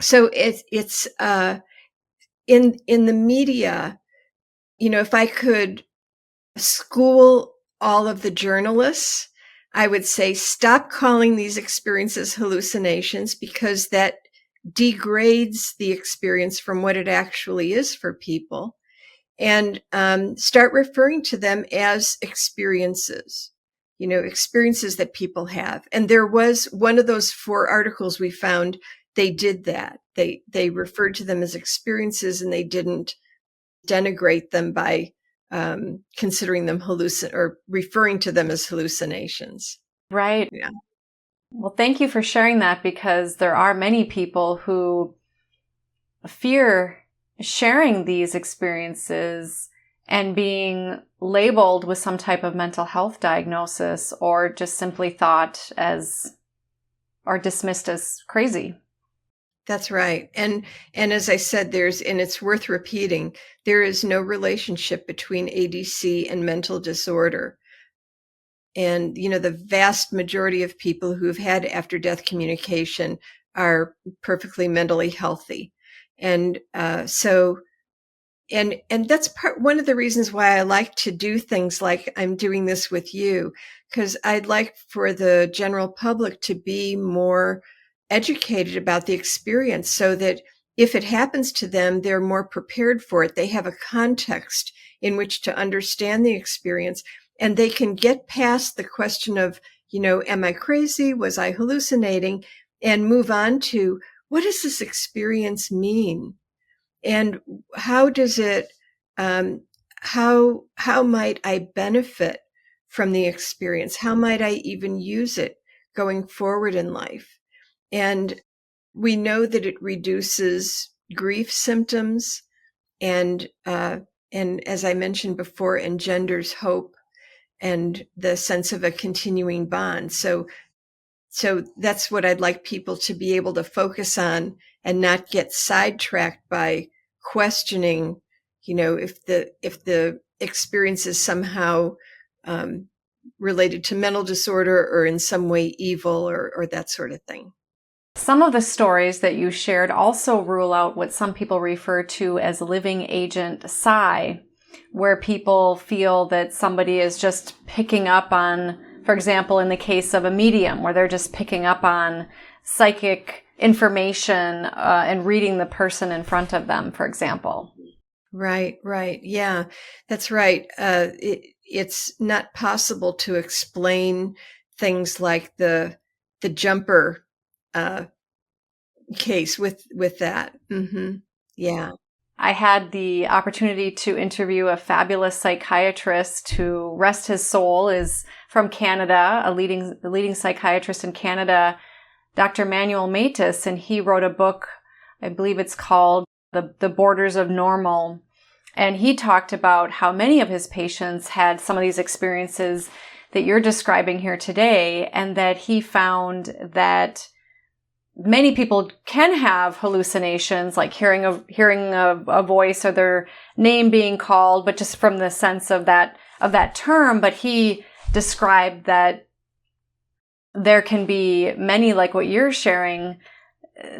it's in the media, if I could school all of the journalists, I would say stop calling these experiences hallucinations because that degrades the experience from what it actually is for people. And start referring to them as experiences. experiences that people have. And there was one of those 4 articles we found, they did that. They referred to them as experiences, and they didn't denigrate them by considering them or referring to them as hallucinations. Right. Yeah. Well, thank you for sharing that, because there are many people who fear sharing these experiences and being labeled with some type of mental health diagnosis, or just simply thought as or dismissed as crazy. That's right. And as I said, and it's worth repeating, there is no relationship between ADC and mental disorder. And, the vast majority of people who've had after-death communication are perfectly mentally healthy. And and that's one of the reasons why I like to do things like I'm doing this with you, because I'd like for the general public to be more educated about the experience, so that if it happens to them, they're more prepared for it. They have a context in which to understand the experience, and they can get past the question of, am I crazy? Was I hallucinating? And move on to, what does this experience mean? And how does it, how might I benefit from the experience? How might I even use it going forward in life? And we know that it reduces grief symptoms, and as I mentioned before, engenders hope and the sense of a continuing bond. So that's what I'd like people to be able to focus on, and not get sidetracked by questioning, if the experience is somehow related to mental disorder, or in some way evil, or that sort of thing. Some of the stories that you shared also rule out what some people refer to as living agent psi, where people feel that somebody is just picking up on, for example, in the case of a medium, where they're just picking up on psychic information and reading the person in front of them, for example. Right. Yeah, that's right. It's not possible to explain things like the jumper case with that. Mm-hmm. Yeah. I had the opportunity to interview a fabulous psychiatrist who, rest his soul, is from Canada, a leading psychiatrist in Canada, Dr. Manuel Matus, and he wrote a book, I believe it's called The Borders of Normal. And he talked about how many of his patients had some of these experiences that you're describing here today, and that he found that many people can have hallucinations, like hearing a voice or their name being called, but just from the sense of that term. But he described that there can be many, like what you're sharing,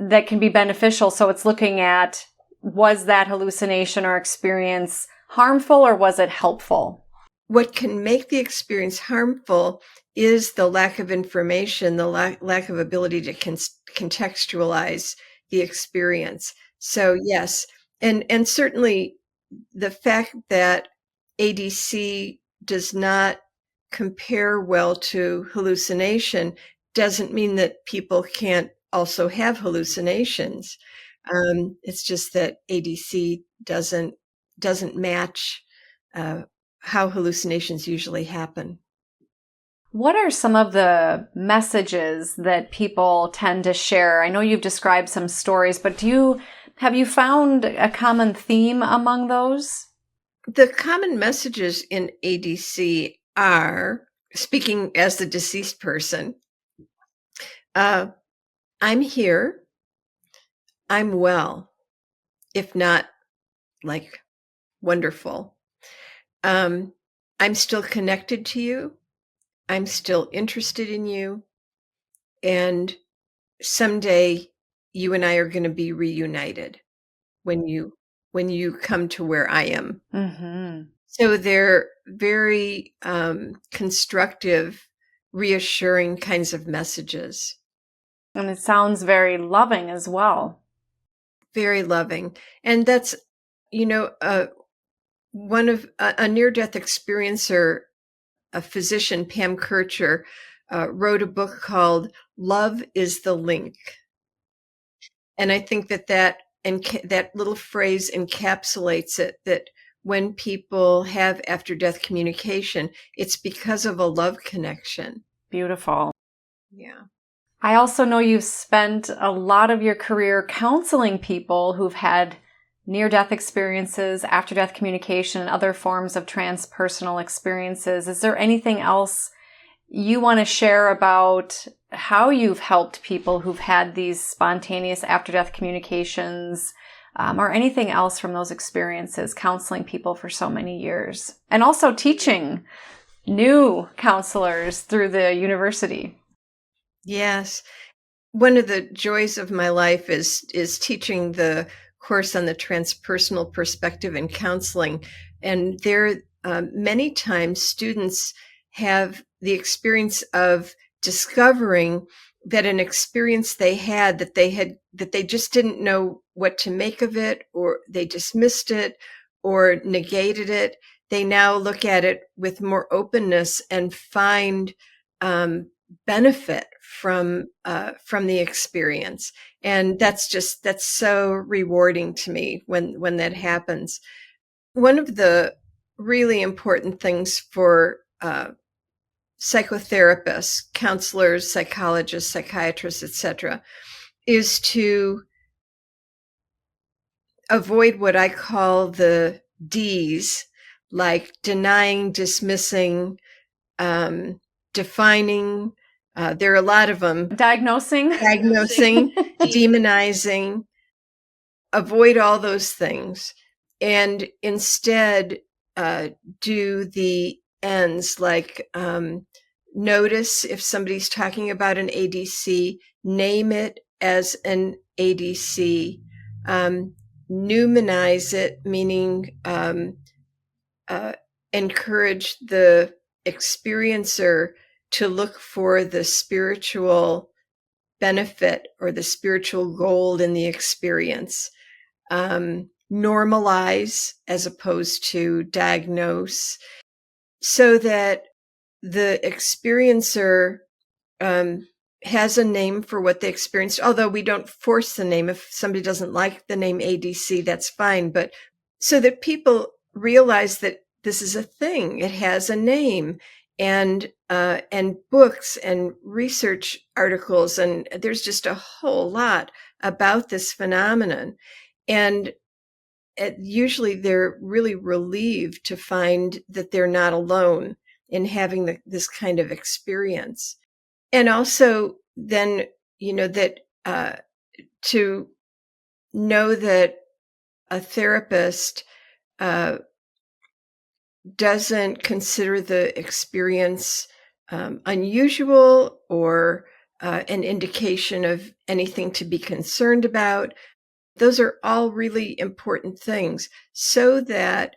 that can be beneficial. So it's looking at, was that hallucination or experience harmful, or was it helpful? What can make the experience harmful is the lack of information, the lack of ability to contextualize the experience. So yes, and certainly the fact that ADC does not compare well to hallucination doesn't mean that people can't also have hallucinations. It's just that ADC doesn't match how hallucinations usually happen. What are some of the messages that people tend to share? I know you've described some stories, but have you found a common theme among those? The common messages in ADC are, speaking as the deceased person, I'm here, I'm well, if not like wonderful. I'm still connected to you. I'm still interested in you. And someday you and I are going to be reunited when you come to where I am. Mm-hmm. So they're very constructive, reassuring kinds of messages. And it sounds very loving as well. Very loving. And that's, one of a near-death experiencer a physician, Pam Kircher, wrote a book called Love is the Link. And I think that little phrase encapsulates it, that when people have after-death communication, it's because of a love connection. Beautiful. Yeah. I also know you've spent a lot of your career counseling people who've had near-death experiences, after-death communication, and other forms of transpersonal experiences. Is there anything else you want to share about how you've helped people who've had these spontaneous after-death communications, or anything else from those experiences, counseling people for so many years, and also teaching new counselors through the university? Yes. One of the joys of my life is teaching the course on the transpersonal perspective in counseling. And there, many times students have the experience of discovering that an experience they had that they just didn't know what to make of it, or they dismissed it or negated it. They now look at it with more openness and find benefit from the experience. And that's so rewarding to me when that happens. One of the really important things for psychotherapists, counselors, psychologists, psychiatrists, etc., is to avoid what I call the Ds, like denying, dismissing, defining. There are a lot of them. Diagnosing, demonizing. Avoid all those things, and instead do the ends, like notice if somebody's talking about an ADC, name it as an ADC, pneumonize it, meaning encourage the experiencer to look for the spiritual benefit or the spiritual gold in the experience. Normalize as opposed to diagnose, so that the experiencer has a name for what they experienced, although we don't force the name. If somebody doesn't like the name ADC, that's fine. But so that people realize that this is a thing, it has a name, and books and research articles, and there's just a whole lot about this phenomenon. And usually they're really relieved to find that they're not alone in having this kind of experience. And also then, that to know that a therapist doesn't consider the experience unusual or an indication of anything to be concerned about. Those are all really important things, so that,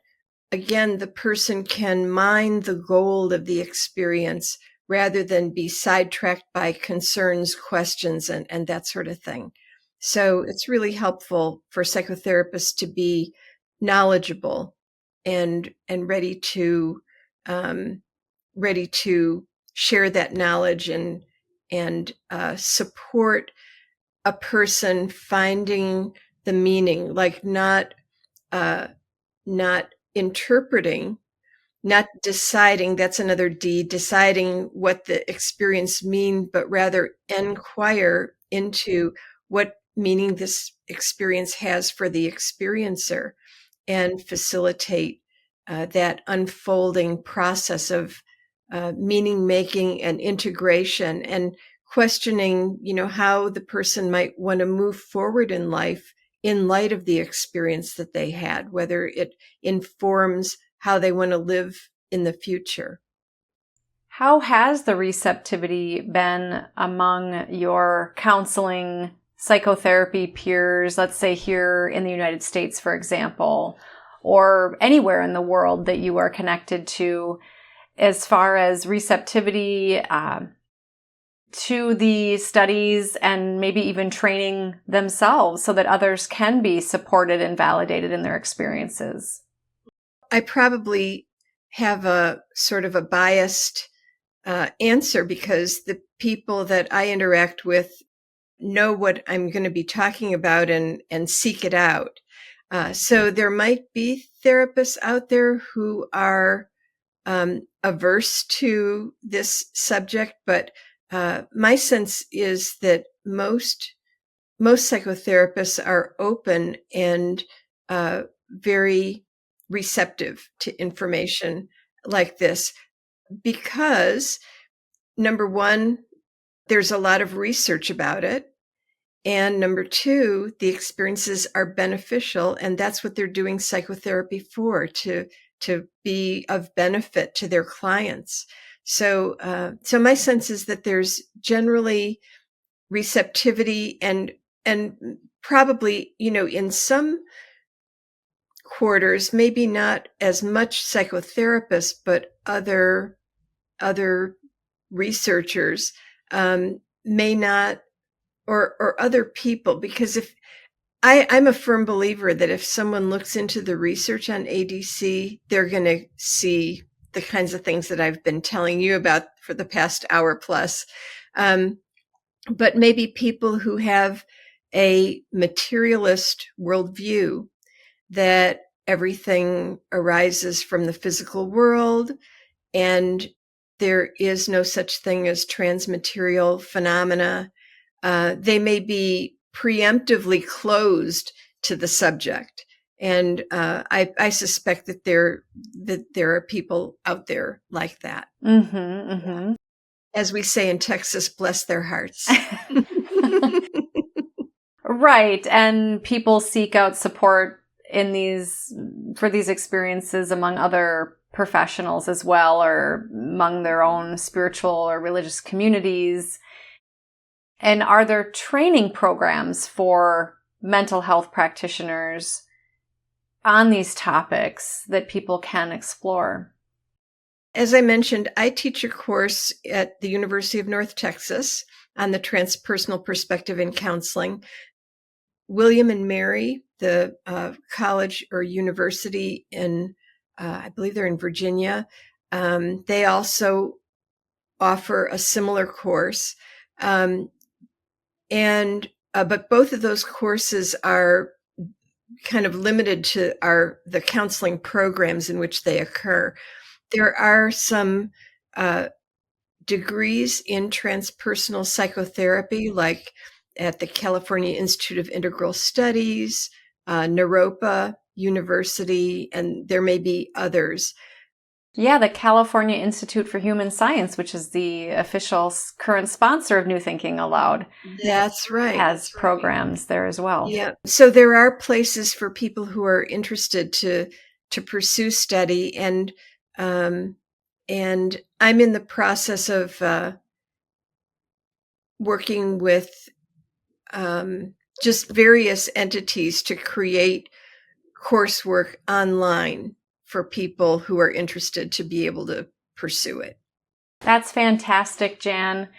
again, the person can mine the gold of the experience rather than be sidetracked by concerns, questions, and that sort of thing. So it's really helpful for psychotherapists to be knowledgeable and ready to share that knowledge and support a person finding the meaning, like not interpreting, not deciding. That's another D, deciding what the experience means, but rather inquire into what meaning this experience has for the experiencer, and facilitate that unfolding process of meaning making and integration, and questioning, how the person might want to move forward in life in light of the experience that they had, whether it informs how they want to live in the future. How has the receptivity been among your counseling psychotherapy peers, let's say here in the United States, for example, or anywhere in the world that you are connected to, as far as receptivity to the studies, and maybe even training themselves so that others can be supported and validated in their experiences? I probably have a sort of a biased answer because the people that I interact with know what I'm going to be talking about and seek it out. So there might be therapists out there who are averse to this subject, but my sense is that most psychotherapists are open and very receptive to information like this because, number one, there's a lot of research about it. And number two, the experiences are beneficial, and that's what they're doing psychotherapy for, to be of benefit to their clients. So my sense is that there's generally receptivity and probably, in some quarters, maybe not as much psychotherapists, but other researchers may not, or other people, because if I'm a firm believer that if someone looks into the research on ADC, they're going to see the kinds of things that I've been telling you about for the past hour plus. But maybe people who have a materialist worldview, that everything arises from the physical world and there is no such thing as transmaterial phenomena. They may be preemptively closed to the subject. And I suspect that there are people out there like that. Mm-hmm, mm-hmm. As we say in Texas, bless their hearts. Right. And people seek out support for these experiences among other professionals as well, or among their own spiritual or religious communities. And are there training programs for mental health practitioners on these topics that people can explore? As I mentioned, I teach a course at the University of North Texas on the transpersonal perspective in counseling. William and Mary, the college or university in, I believe they're in Virginia, they also offer a similar course. But both of those courses are kind of limited to the counseling programs in which they occur. There are some degrees in transpersonal psychotherapy, like at the California Institute of Integral Studies, Naropa University, and there may be others. Yeah, the California Institute for Human Science, which is the official current sponsor of New Thinking Aloud. That's right. Has programs there as well. Yeah. So there are places for people who are interested to pursue study, and I'm in the process of working with just various entities to create coursework online for people who are interested to be able to pursue it. That's fantastic, Jan.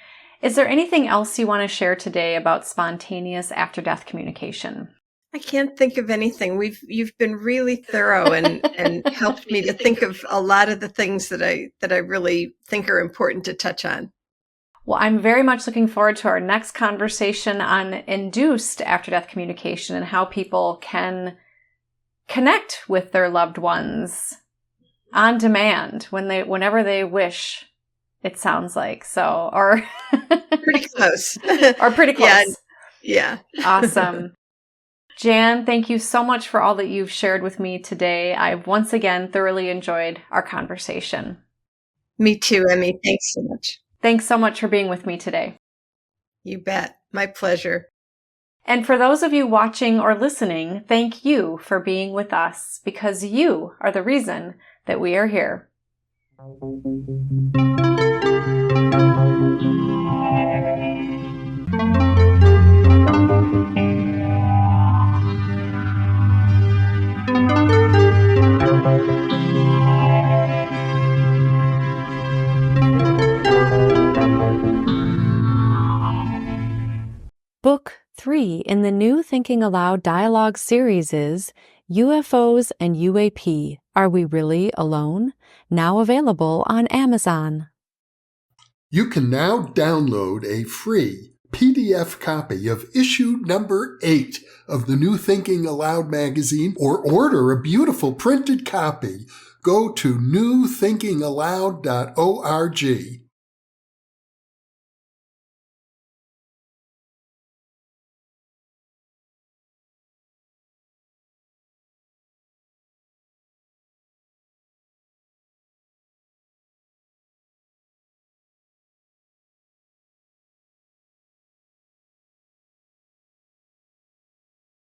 Is there anything else you want to share today about spontaneous after-death communication? I can't think of anything. You've been really thorough and helped me to think of a lot of the things that I really think are important to touch on. Well, I'm very much looking forward to our next conversation on induced after-death communication and how people can connect with their loved ones on demand whenever they wish, it sounds like. So, or pretty close. Or pretty close. Yeah. Awesome. Jan, thank you so much for all that you've shared with me today. I've once again thoroughly enjoyed our conversation. Me too, Emmy. Thanks so much. Thanks so much for being with me today. You bet. My pleasure. And for those of you watching or listening, thank you for being with us, because you are the reason that we are here. Book 3 in the New Thinking Aloud dialogue series is UFOs and UAP, Are We Really Alone? Now available on Amazon. You can now download a free PDF copy of issue number 8 of the New Thinking Aloud magazine, or order a beautiful printed copy. Go to newthinkingaloud.org.